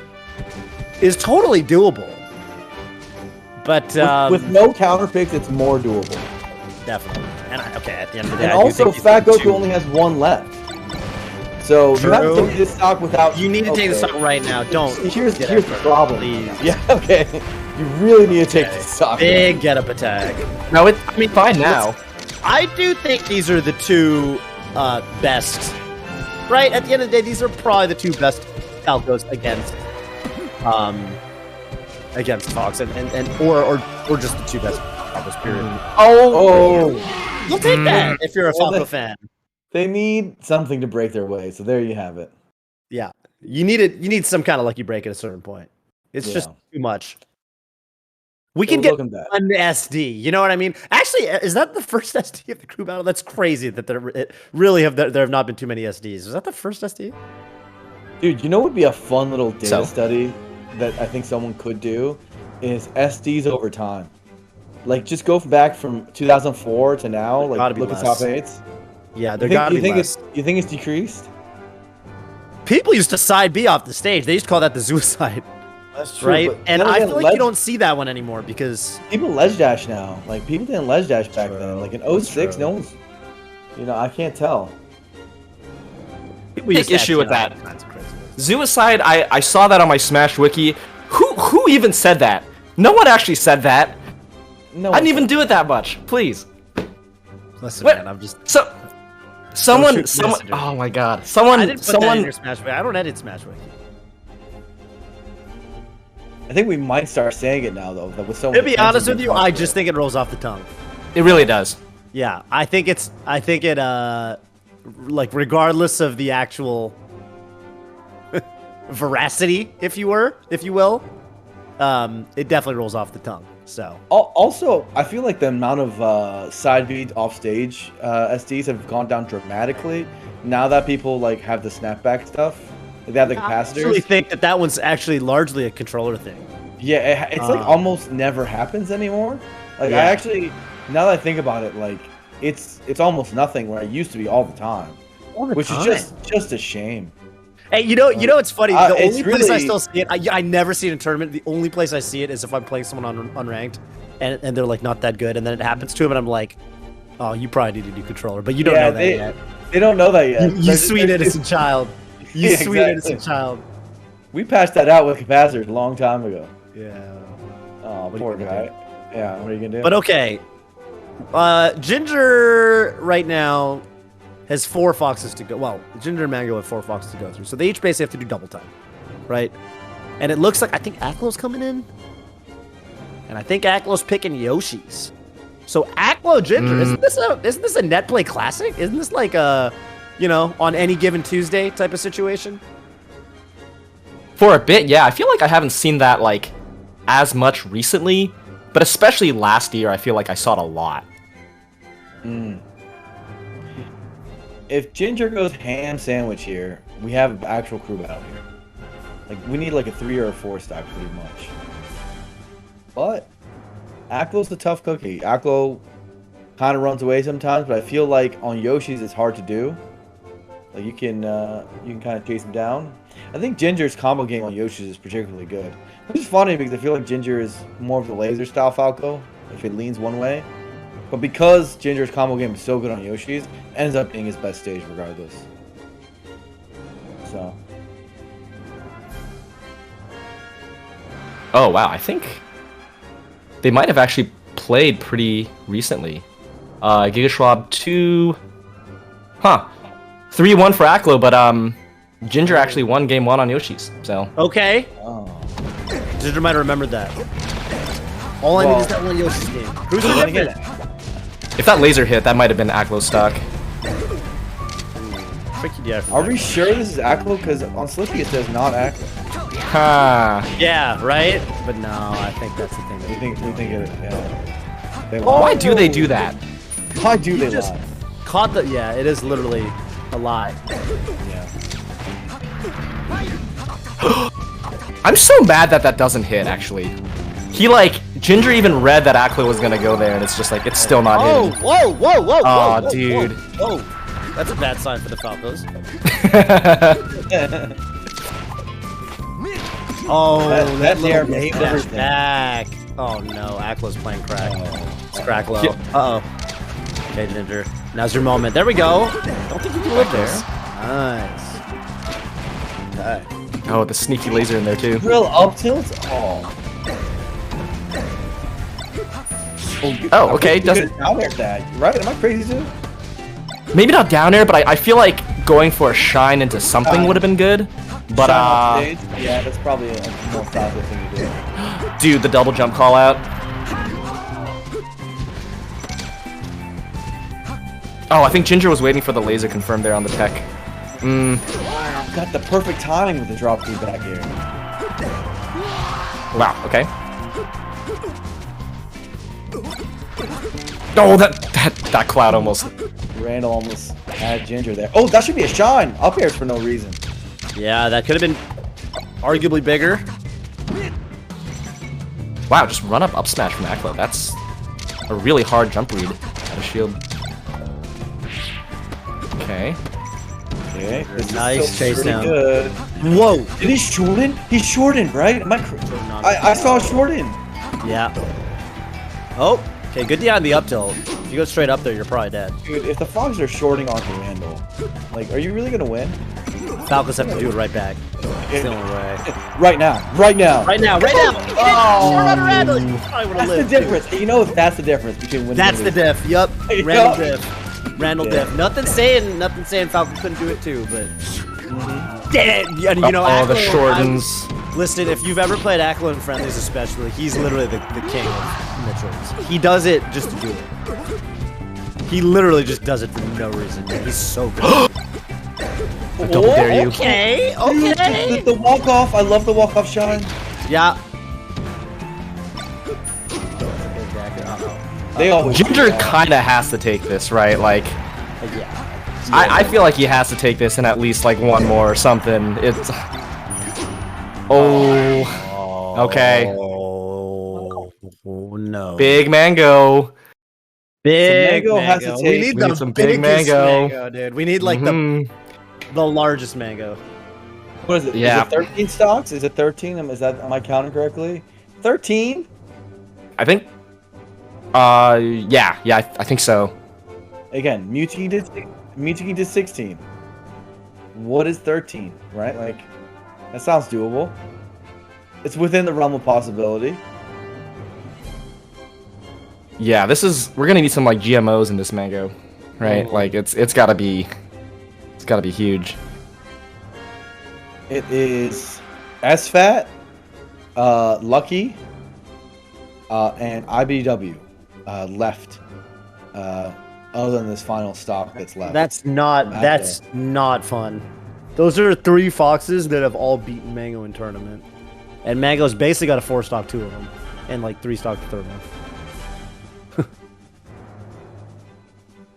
is totally doable. But with no counter picks, it's more doable. Definitely. And okay, at the end of the day, and also FatGoku only has 1 left. So you have to take this stock without. You need to take the stock right now. Don't. Here's the problem. Please. Yeah. Okay. You really need to take this stock. Big get up attack. No, I mean, fine now. I do think these are the two best. Right at the end of the day, these are probably the two best Falcos against Fox or just the two best Falcos. Period. You'll take that if you're a Falco fan. They need something to break their way, so there you have it. Yeah, you need some kind of lucky break at a certain point. It's just too much. We can get one SD. You know what I mean? Actually, is that the first SD of the crew battle? That's crazy that there have not been too many SDs. Is that the first SD? Dude, you know what would be a fun little data study that I think someone could do is SDs over time. Like, just go back from 2004 to now. Like, look at top 8s. Yeah, there gotta be less. You think it's decreased? People used to side B off the stage. They used to call that the suicide. That's true. Right? And I feel like you don't see that one anymore because people ledge dash now. Like people didn't ledge dash back then. Like in 06, no one's. I can't tell. Take issue with that. Suicide, I saw that on my Smash wiki. Who even said that? No one actually said that. No, I didn't even do it that much. Please. Listen, man, I'm just someone. Oh my god, someone. I didn't put that in your Smash wiki. I don't edit Smash wiki. I think we might start saying it now, though. With so to be honest with you, I just think it rolls off the tongue. It really does. Yeah, I think it, like, regardless of the actual veracity, if you will, it definitely rolls off the tongue. So. Also, I feel like the amount of side beat off stage SDs have gone down dramatically now that people like have the snapback stuff. Like, they have the capacitors. I actually think that one's actually largely a controller thing. Yeah, it's like almost never happens anymore. Like I actually, now that I think about it, like it's almost nothing where it used to be all the time, which is just a shame. Hey, you know, it's funny. The only place I still see it, I never see it in tournament. The only place I see it is if I'm playing someone on unranked, and they're like not that good, and then it happens to them, and I'm like, oh, you probably need a new controller, but you don't know that yet. They don't know that yet. You sweet innocent child. You sweet innocent child. We patched that out with capacitors a long time ago. Yeah. Oh, poor guy. Yeah, what are you gonna do? But okay, Ginger right now has 4 foxes to go. Well, Ginger and Mango have 4 foxes to go through, so they each basically have to do double time, right? And it looks like I think Aklo's coming in, and I think Aklo's picking Yoshi's. So Aklo Ginger, isn't this a net play classic? Isn't this like a, on any given Tuesday type of situation? For a bit, yeah. I feel like I haven't seen that like as much recently, but especially last year, I feel like I saw it a lot. If Ginger goes ham sandwich here, we have an actual crew battle here. Like we need like a 3 or a 4 stack pretty much. But Aklo's the tough cookie. Aklo kind of runs away sometimes, but I feel like on Yoshi's it's hard to do. Like you can kind of chase him down. I think Ginger's combo game on Yoshi's is particularly good. Which is funny because I feel like Ginger is more of the laser style Falco, if it leans one way. But because Ginger's combo game is so good on Yoshi's, it ends up being his best stage regardless. So. Oh wow, I think they might have actually played pretty recently. Gigaschwab 2... 3-1 for Aklo, but Ginger actually won game 1 on Yoshi's, so... Okay. Oh. Ginger might have remembered that. All I need is that one Yoshi's game. Who's gonna get it? If that laser hit, that might have been Aklo's stock. Are we sure this is Aklo? Because on Slippy it says not Aklo. Yeah, right? But no, I think that's the thing. We think it, yeah. Why do they do that? Why do they lie? Caught the... Yeah, it is literally a lie. Yeah. I'm so mad that doesn't hit, actually. Ginger even read that Aklo was gonna go there, and it's just like, it's still not hitting. Whoa, oh, dude. Whoa. That's a bad sign for the Falcos. that little dash back. Oh no, Aklo's playing crack. It's crack low. Uh-oh. Okay, Ginger. Now's your moment. There we go. Don't think you can live there. Nice. Okay. Oh, the sneaky laser in there too. Real up tilt? Oh, okay. Doesn't down air that, right? Am I crazy too? Maybe not down air, but I feel like going for a shine into something would have been good. But yeah, that's probably a more faster thing to do. Dude, the double jump call out. Oh, I think Ginger was waiting for the laser confirmed there on the tech. Got the perfect timing with the drop through back here. Wow, okay. Oh, that cloud almost. Randall almost had Ginger there. Oh, that should be a shine. Up airs for no reason. Yeah, that could have been arguably bigger. Wow, just run up smash from Aklo. That's a really hard jump read out of shield. Okay. Okay. Nice chase down. Good. Whoa! Did he shorten? He shortened, right? I saw a shorten. Yeah. Oh, okay, good D on the up tilt. If you go straight up there, you're probably dead. Dude, if the Fogs are shorting onto Randall, like, are you really gonna win? Falcons have to do it right back. It's the only way. Right now. Right now. Right now. Right now. Oh. Short on Randall. That's the difference. You know, that's the difference between winning. That's and the losing. diff. Yup. Randall diff. Randall diff. Nothing saying Falcon couldn't do it too, but. Damn. You know, all the Aklo, shortens. Listen, if you've ever played Aklo in friendlies, especially, he's literally the king of Mitchells. He does it just to do it. He literally just does it for no reason. Man. He's so good. Double dare you. Okay. Dude, the walk off. I love the walk off shine. Yeah. They always Ginger kind of has to take this, right? Like, Yeah. I feel like he has to take this and at least like one more or something. It's. Oh. Okay. Oh no. Big mango. Big mango has to mango. take- We need We need the some big biggest mango. dude. We need like the largest mango. What is it? Yeah. Is it 13 stocks? Is it 13? Am I counting correctly? 13? I think. Yeah, I think so. Again, Mewtwo did 16. What is 13? Right? Like, that sounds doable. It's within the realm of possibility. Yeah, we're gonna need some like GMOs in this mango, right? Like it's gotta be huge. It is SFAT, Lucky, and iBDW left. Other than this final stock that's left. That's not fun. Those are 3 foxes that have all beaten Mango in tournament. And Mango's basically got a 4-stock 2 of them. And like 3-stock the third one.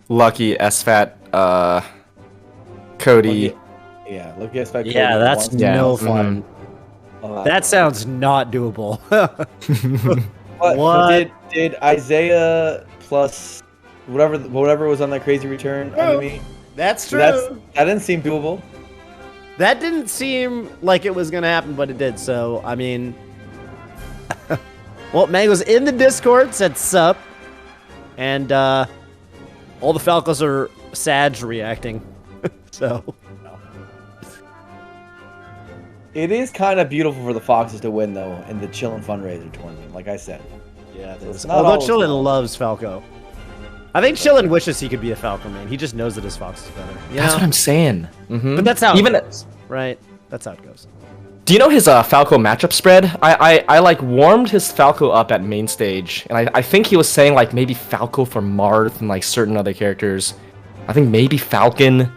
Lucky, SFAT, Cody. Yeah, Lucky SFAT. Cody Yeah, that's once. no fun. That sounds not doable. What? Did Isaiah plus whatever was on that crazy return enemy? That's true. That didn't seem doable. That didn't seem like it was gonna happen, but it did. So I mean, well, Mango's in the Discord, said sup, and all the Falcos are Sag reacting. So it is kind of beautiful for the Foxes to win though in the Chillin fundraiser tournament. Like I said, yeah, it is. not Although always Chillin loves Falco. I think Chillin wishes he could be a Falco man. He just knows that his Fox is better. That's what I'm saying. Mm-hmm. But that's how even it goes, right? That's how it goes. Do you know his Falco matchup spread? I like warmed his Falco up at main stage, and I think he was saying like maybe Falco for Marth and like certain other characters. I think maybe Falcon,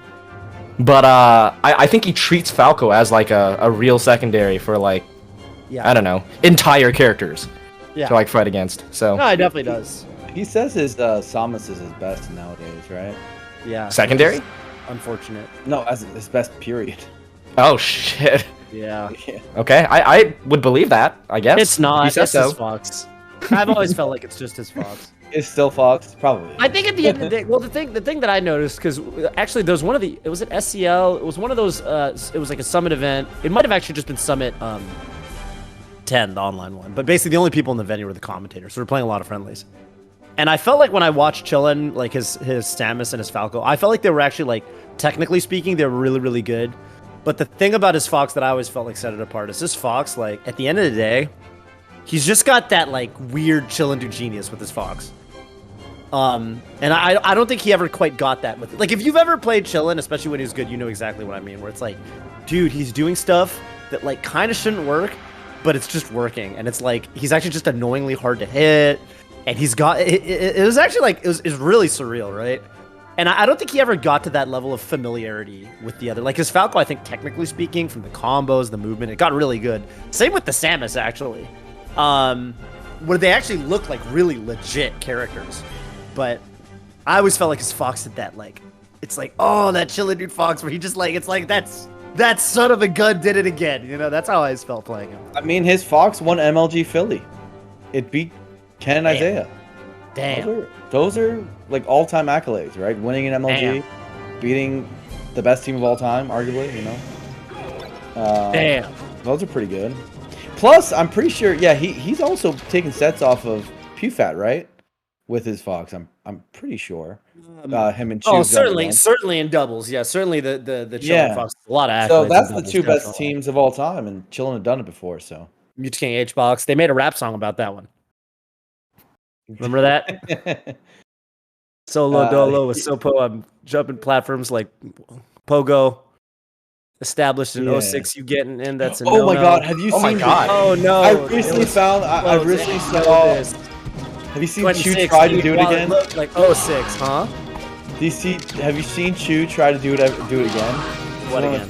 but I think he treats Falco as like a real secondary for like I don't know, entire characters to like fight against. So no, he definitely does. He says his Samus is his best nowadays, right? Yeah. Secondary? Unfortunate. No, as his best period. Oh shit. Yeah. Okay, I would believe that. I guess It's not. He says It's so. his Fox. I've always felt like it's just his Fox. It's still Fox, probably. I think at the end of the day, well, the thing that I noticed, because actually there was one of the, it was at SCL, it was one of those, it was like a Summit event. It might have actually just been Summit 10, the online one. But basically the only people in the venue were the commentators, so we're playing a lot of friendlies. And I felt like when I watched Chillin, like his Samus and his Falco, I felt like they were actually, like, technically speaking, they were really, really good. But the thing about his Fox that I always felt like set it apart is this Fox, like, at the end of the day, he's just got that, like, weird Chillin do genius with his Fox. And I don't think he ever quite got that with it. Like, if you've ever played Chillin, especially when he was good, you know exactly what I mean, where it's like, dude, he's doing stuff that, like, kind of shouldn't work, but it's just working. And it's like, he's actually just annoyingly hard to hit. And he's got, it was actually like, it was really surreal, right? And I don't think he ever got to that level of familiarity with the other. Like his Falco, I think technically speaking, from the combos, the movement, it got really good. Same with the Samus, actually. Where they actually look like really legit characters. But I always felt like his Fox did that, like, it's like, oh, that Chillin dude Fox, where he just like, it's like, that son of a gun did it again. You know, that's how I always felt playing him. I mean, his Fox won MLG Philly. It beat Ken and Isaiah. Damn. Those are like all-time accolades, right? Winning an MLG, beating the best team of all time, arguably, you know? Damn. Those are pretty good. Plus, I'm pretty sure, yeah, he's also taking sets off of PewFat, right? With his Fox, I'm pretty sure. Him and Chew. Oh, certainly in doubles. Yeah, certainly the Chillin Fox. A lot of accolades. So that's the doubles, two best definitely. teams of all time, and Chillin had done it before. So Mute King H-Box. They made a rap song about that one. Remember that? Solo Dolo with Sopo. I'm jumping platforms like Pogo. Established in 06. You getting in? That's a my god! Have you seen? My god! Oh no! I recently found. I recently saw this. Have you seen Chew try to do it again? Like 06, huh? Have you seen Chew try to do it again? What again?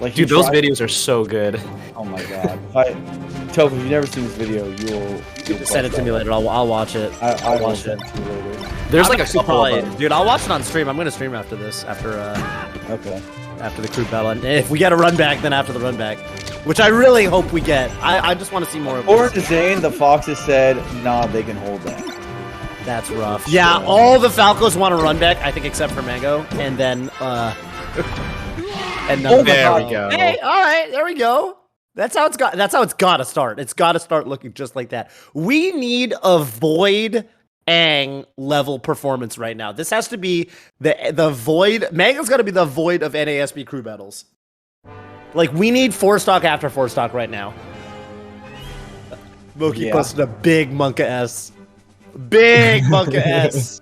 Like, dude, those videos are so good. Oh my god! Toph, if you've never seen this video, you'll send it to me later. I'll watch it. I'll watch it to you later. There's like a couple of them. Dude, I'll watch it on stream. I'm gonna stream after this. Okay. After the crew battle, and if we get a run back, then after the run back, which I really hope we get. I just want to see more of Or Zane, the Foxes said, nah, they can hold that. That's rough. Yeah, all the Falcos want to run back, I think, except for Mango, and then and there we go. Hey, all right, there we go. That's how it's got to start. It's got to start looking just like that. We need a Void Aang level performance right now. This has to be the Void. Mango's got to be the Void of NASB crew battles. Like, we need 4-stock after 4-stock right now. Moky posted a big Monka S. Big Monka S.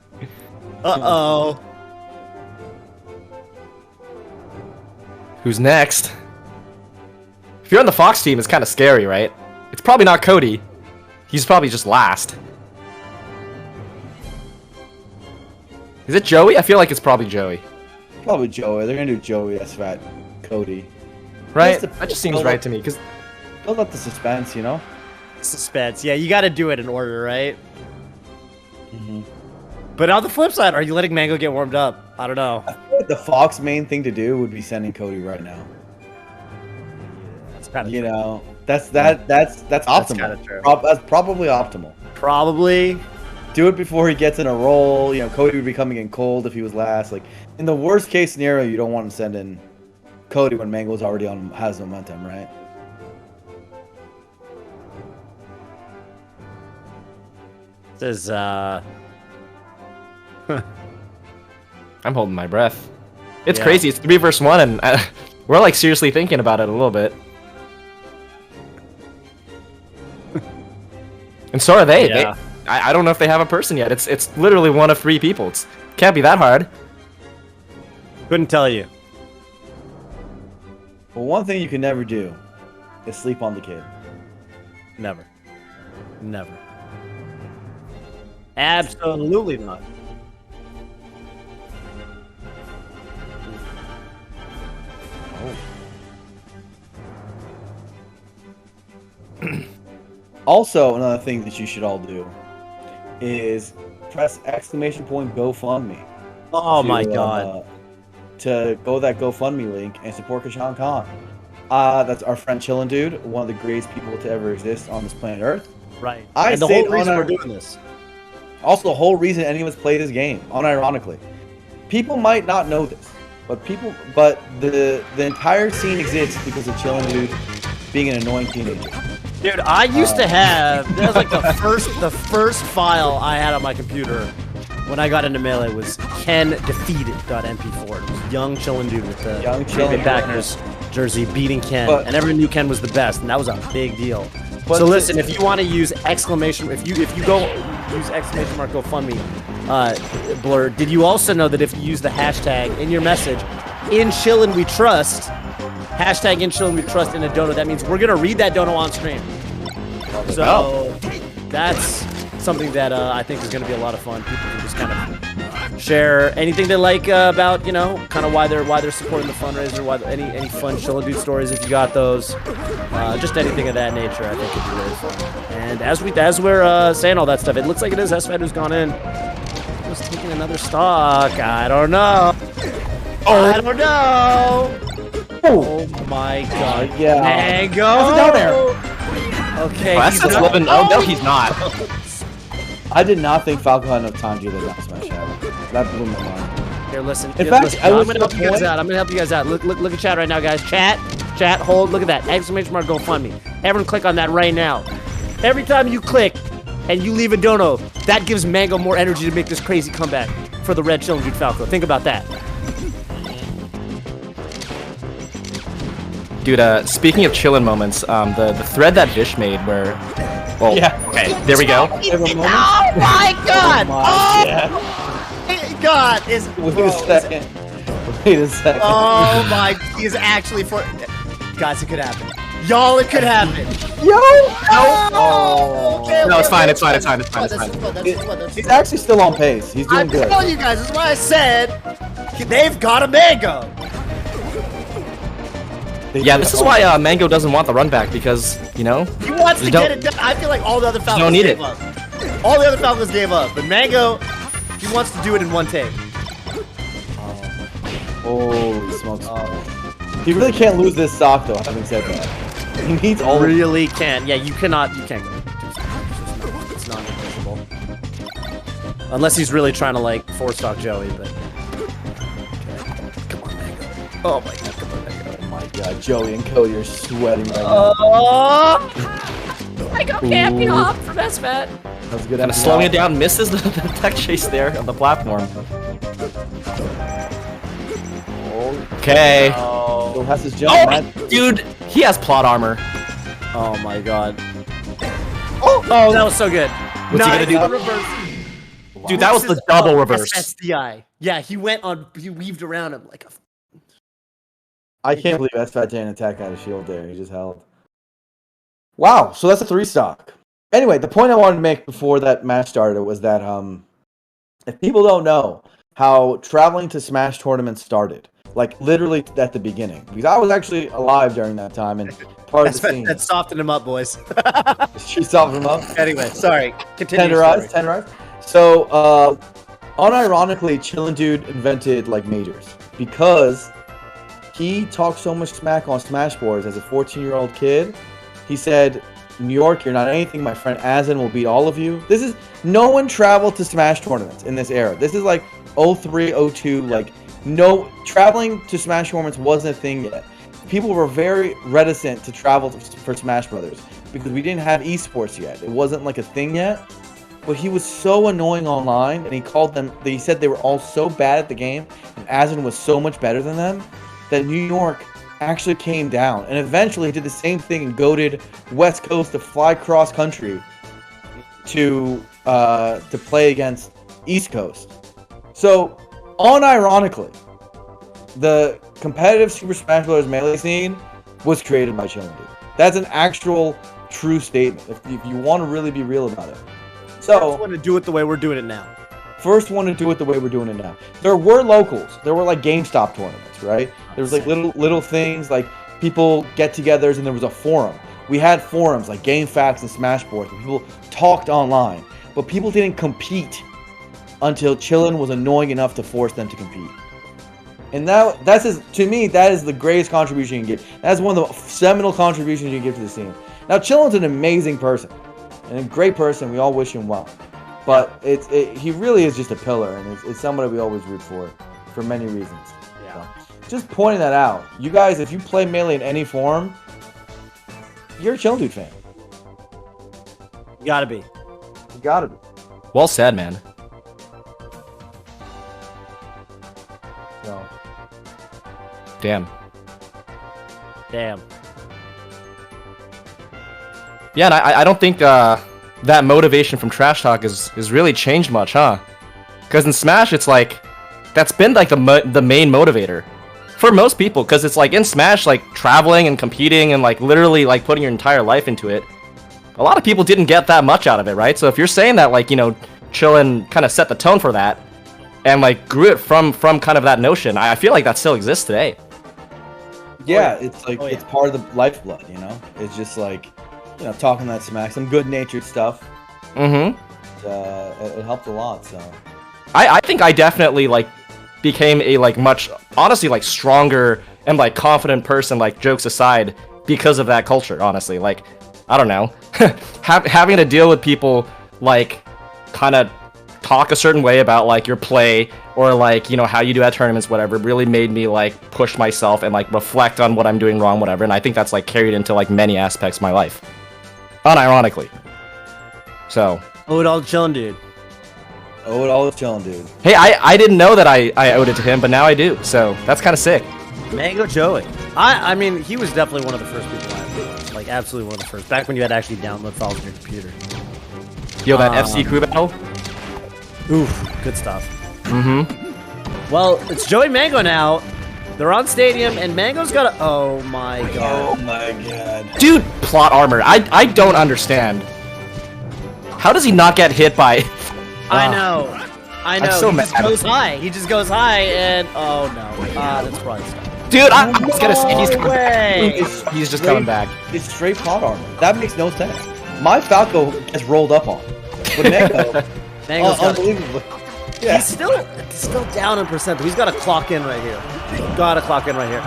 Uh-oh. Who's next? If you're on the Fox team, it's kind of scary, right? It's probably not Cody. He's probably just last. Is it Joey? I feel like it's probably Joey. Probably Joey. They're gonna do Joey, SFAT, Cody. Right? That just seems right to me, because... Build up the suspense, you know? Suspense. Yeah, you gotta do it in order, right? But on the flip side, are you letting Mango get warmed up? I don't know. I feel like the Fox main thing to do would be sending Cody right now. That's kind of know, that's optimal. That's probably optimal. Probably. Do it before he gets in a roll. You know, Cody would be coming in cold if he was last. Like, in the worst case scenario, you don't want to send in Cody when Mango's already has momentum, right? This is I'm holding my breath. It's crazy. It's 3 versus 1, and we're like seriously thinking about it a little bit. And so are they. Yeah. I don't know if they have a person yet. It's literally one of 3 people. It can't be that hard. Couldn't tell you. Well, one thing you can never do is sleep on the kid. Never. Never. Absolutely not. Also, another thing that you should all do is press !GoFundMe. Oh my god. To go that GoFundMe link and support Kashan Khan. That's our friend Chillin Dude, one of the greatest people to ever exist on this planet Earth. Right. And the whole reason we're doing this. Also, the whole reason anyone's played this game, unironically. People might not know this, but the entire scene exists because of Chillin Dude being an annoying teenager. Dude, I used to have, that was like the first file I had on my computer when I got into Melee was KenDefeated.mp4. It was young Chillin Dude with the David Backner's jersey beating Ken, and everyone knew Ken was the best, and that was a big deal. So listen, if you want to use exclamation, if you go use exclamation mark GoFundMe, Blur, did you also know that if you use the hashtag in your message, In Chillin We Trust, hashtag In Chillin We Trust in a dono, that means we're gonna read that dono on stream. So that's something that I think is gonna be a lot of fun. People can just kind of share anything they like about, you know, kind of why they're supporting the fundraiser, any fun Chillin Dude stories if you got those, just anything of that nature. I think would be really fun. And as we're saying all that stuff, it looks like it is SFAT who's gone in. Who's taking another stock? I don't know. I don't know. Oh my god. Yeah. Mango. How's it down there? Okay. Well, that's living. Oh no, he's not. I did not think Falco had enough time to do the down smash out. That blew my mind. Here, listen. In fact, I'm gonna help you guys out. Look at chat right now, guys. Chat. Chat, hold, look at that. Exclamation mark GoFundMe. Everyone click on that right now. Every time you click and you leave a dono, that gives Mango more energy to make this crazy comeback for the Red Chillin Dude Falco. Think about that. Dude, speaking of chillin' moments, the thread that Vish made where... Well, yeah. Okay, there we go. Oh my god! Oh my god! Wait a second. Wait a second. Oh my... He is actually for... Guys, it could happen. Y'all, it could happen. Yo! Oh! Okay, No, it's fine, it's fine. He's He's actually still on pace. He's doing I'm good. telling you guys, this is why I said they've got a Mango. Yeah, this is why Mango doesn't want the run back because, you know... He wants to get it done. I feel like all the other Falcons gave up. All the other Falcons gave up, but Mango, he wants to do it in one take. Holy smokes. He really can't lose this stock, though, having said that. He needs all really can't. Yeah, you can't go. It's not impossible. Unless he's really trying to, like, 4-stock Joey, but... Come on, Mango. Oh my god, come on, Mango. God, Joey and Cody are sweating right now. I go camping off from SFAT. That's good. Kind of slowing it down, misses the tech chase there on the platform. Okay. Still has his jump, man. Dude, he has plot armor. Oh my god. Oh, that was so good. What's he gonna do? Reverse. Dude, that was the double reverse. SSDI. Yeah, he weaved around him like a... I can't believe SFAT didn't attack out of shield there. He just held. Wow, so that's a 3-stock. Anyway, the point I wanted to make before that match started was that if people don't know how traveling to Smash tournaments started, like literally at the beginning, because I was actually alive during that time and part of the scene. That softened him up, boys. She softened him up. Anyway, sorry. Continue. Tenderized. So, unironically, Chillin Dude invented like majors because he talked so much smack on Smash Boards as a 14-year-old kid. He said, New York, you're not anything. My friend Azin will beat all of you. No one traveled to Smash tournaments in this era. This is like 03, 02, like no, traveling to Smash tournaments wasn't a thing yet. People were very reticent to travel for Smash Brothers because we didn't have esports yet. It wasn't like a thing yet. But he was so annoying online and he said they were all so bad at the game and Azin was so much better than them that New York actually came down and eventually did the same thing and goaded West Coast to fly cross country to play against East Coast. So, unironically, the competitive Super Smash Bros. Melee scene was created by Chillin Dude. That's an actual true statement if you want to really be real about it. So, first one to do it the way we're doing it now. There were locals. There were like GameStop tournaments, right? There was like little things like people get-togethers, and there was a forum. We had forums like GameFAQs and Smashboards where people talked online, but people didn't compete until Chillin was annoying enough to force them to compete. And to me, that is the greatest contribution you can give. That's one of the seminal contributions you can give to the scene. Now, Chillin's an amazing person and a great person. We all wish him well. But he really is just a pillar, and it's somebody we always root for many reasons. Yeah. So, just pointing that out. You guys, if you play Melee in any form, you're a Chillin Dude fan. You gotta be. Well said, man. So. Damn. Yeah, and I don't think that motivation from Trash Talk is really changed much, huh? Because in Smash, it's like that's been like the main motivator for most people. Because it's like in Smash, like traveling and competing and like literally like putting your entire life into it. A lot of people didn't get that much out of it, right? So if you're saying that, like, you know, Chillin kind of set the tone for that and like grew it from kind of that notion, I feel like that still exists today. Yeah, it's like it's part of the lifeblood, you know. It's just like, you know, talking that smack, some good-natured stuff. Mm-hmm. It helped a lot. So I think I definitely like became a like much honestly like stronger and like confident person, like jokes aside, because of that culture. Honestly, like I don't know, having to deal with people like kind of talk a certain way about like your play or like, you know, how you do at tournaments, whatever, really made me like push myself and like reflect on what I'm doing wrong, whatever. And I think that's like carried into like many aspects of my life, unironically. So. Oh, it all chillin', dude. Oh, it all is chillin', dude. Hey, I didn't know that I owed it to him, but now I do. So that's kind of sick. Mango Joey. I mean, he was definitely one of the first people I played. Like, absolutely one of the first. Back when you had to actually download files on your computer. Yo, that FC crew battle? Oof, good stuff. Mm-hmm. Well, it's Joey Mango now. They're on Stadium, and Mango's got a... Oh, my God. Oh, my God. Dude, plot armor. I don't understand. How does he not get hit by... I know. I know. I'm so he mad. just goes high. He just goes high, and... Oh, no. That's probably stuff. Dude, I was gonna say he's coming way. back. He's just coming back. It's straight plot armor. That makes no sense. My Falco gets rolled up on. But Mango... Mango's unbelievable. Yeah. He's still down in percent, but he's got to clock in right here. Got to clock in right here.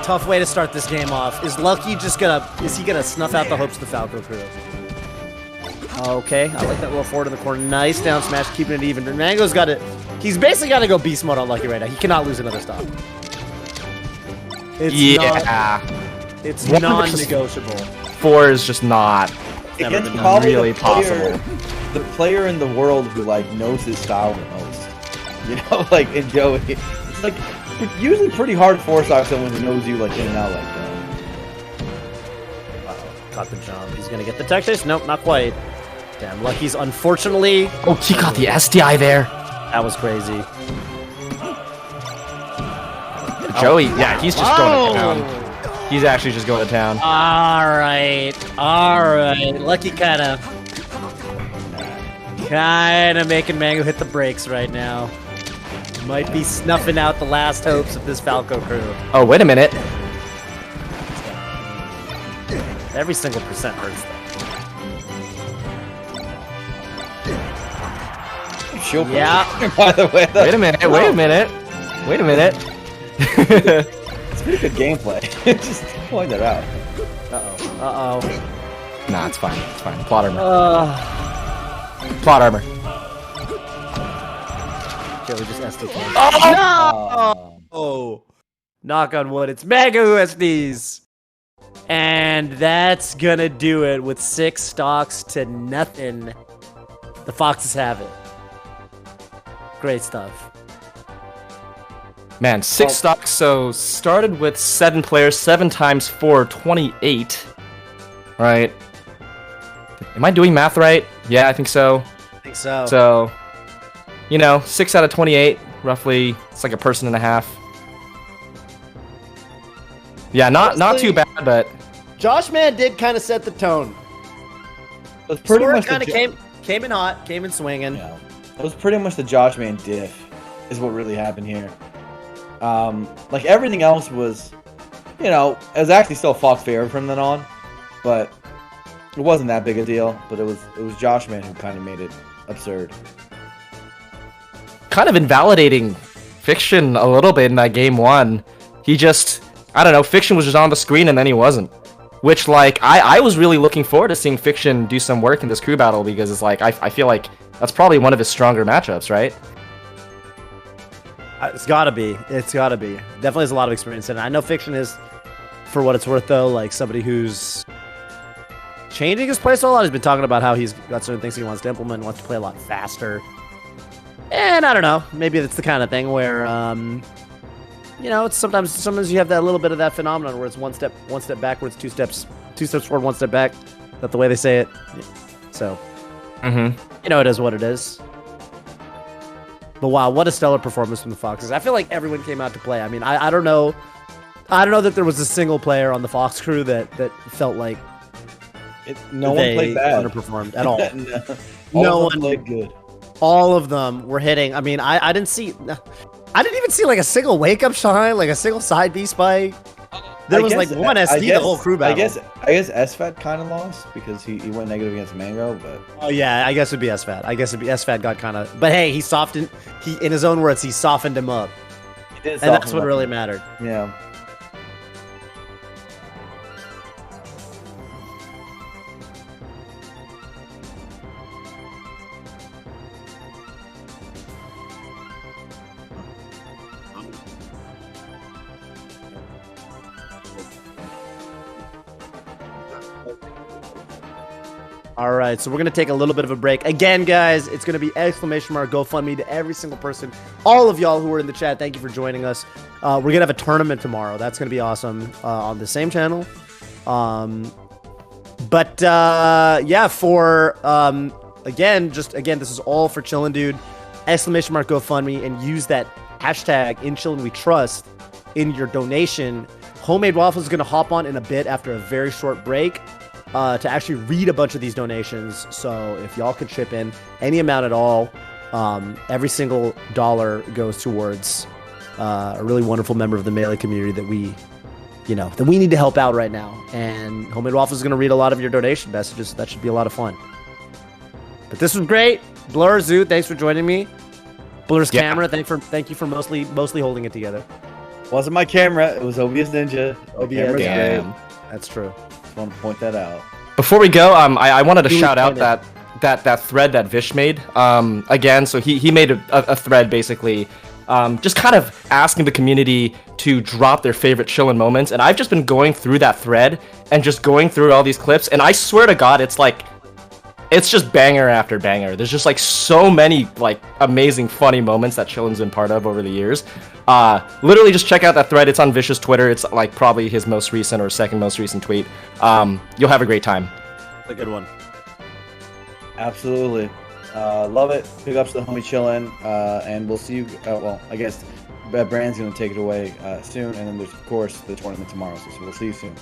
Tough way to start this game off. Is Lucky just gonna... Is he gonna snuff out the hopes of the Falco crew? Okay, I like that little forward in the corner. Nice down smash, keeping it even. Mango's got it. He's basically got to go beast mode on Lucky right now. He cannot lose another stop. It's non-negotiable. 4 is just not really possible. The player in the world who like knows his style the most. You know, like in Joey, it's like usually pretty hard to force out someone who knows you like in and out like that. Wow, caught the jump. He's gonna get the tech chase. Nope, not quite. Damn, Lucky's unfortunately. Oh, he got the SDI there. That was crazy. Joey, yeah, he's just going to town. He's actually just going to town. All right. Lucky kind of making Mango hit the brakes right now. Might be snuffing out the last hopes of this Falco crew. Oh, wait a minute. Every single percent hurts them. Yeah. By the way, wait a minute. It's pretty good gameplay. Just point that out. Nah, it's fine. It's fine. Plot armor. Plot armor. Joey just SDK. Oh! No! Oh. Knock on wood. It's Mega who SDs. And that's gonna do it with 6 stocks to nothing. The Foxes have it. Great stuff. Man, 6 stocks, so started with 7 players, 7 times 4, 28. Right. Am I doing math right? Yeah, I think so. I think so. So, you know, 6 out of 28, roughly, it's like a person and a half. Yeah, not too bad, but... Joshman did kind of set the tone. It was pretty much kind of came in hot, came in swinging. Yeah. It was pretty much the Joshman diff, is what really happened here. Like everything else was, you know, it was actually still Fox favorite from then on, but it wasn't that big a deal. But it was Joshman who kind of made it absurd. Kind of invalidating Fiction a little bit in that game 1. He just, I don't know, Fiction was just on the screen and then he wasn't. Which, like, I was really looking forward to seeing Fiction do some work in this crew battle because it's like, I feel like that's probably one of his stronger matchups, right? It's gotta be. Definitely has a lot of experience in it. I know Fiction is, for what it's worth, though, like somebody who's changing his playstyle a lot. He's been talking about how he's got certain things he wants to implement, wants to play a lot faster. And I don't know, maybe it's the kind of thing where, you know, it's sometimes you have that little bit of that phenomenon where it's one step backwards, two steps forward, 1 step back. That's the way they say it. So, you know, it is what it is. But wow, what a stellar performance from the Foxes. I feel like everyone came out to play. I mean, I don't know that there was a single player on the Fox crew that felt like no one played bad, underperformed at all. No one played good. All of them were hitting. I mean, I didn't even see like a single wake up shine, like a single side B spike. There was like one SD the whole crew battle. I guess SFAT kind of lost because he went negative against Mango, but oh yeah, I guess it'd be SFAT. SFAT got kind of, but hey, he in his own words, he softened him up. He did, and that's what really mattered. Yeah. All right, so we're gonna take a little bit of a break. Again, guys, it's gonna be exclamation mark GoFundMe to every single person. All of y'all who are in the chat, thank you for joining us. We're gonna have a tournament tomorrow. That's gonna be awesome on the same channel. Yeah, for again, this is all for Chillin' Dude. Exclamation mark GoFundMe and use that hashtag In Chillin We Trust in your donation. Homemade Waffles is gonna hop on in a bit after a very short break. To actually read a bunch of these donations. So if y'all could chip in any amount at all, every single dollar goes towards a really wonderful member of the Melee community that we need to help out right now. And Homemade Waffles is going to read a lot of your donation messages. So that should be a lot of fun. But this was great. Blur Zoo, thanks for joining me. Blur's camera, thank you for mostly holding it together. Wasn't my camera. It was OBS Ninja. OBS, great. That's true. Want to point that out. Before we go, I wanted to shout out that thread that Vish made. Again, so he made a thread basically, just kind of asking the community to drop their favorite chillin' moments, and I've just been going through that thread and just going through all these clips, and I swear to God, it's just banger after banger. There's just like so many like amazing funny moments that Chillin's been part of over the years. Literally just check out that thread. It's on Vish's Twitter. It's like probably his most recent or second most recent tweet. You'll have a great time. A good one. Absolutely. Love it. Big ups to the homie Chillin. And we'll see you. Well, I guess Brand's going to take it away soon. And then there's, of course, the tournament tomorrow. So we'll see you soon.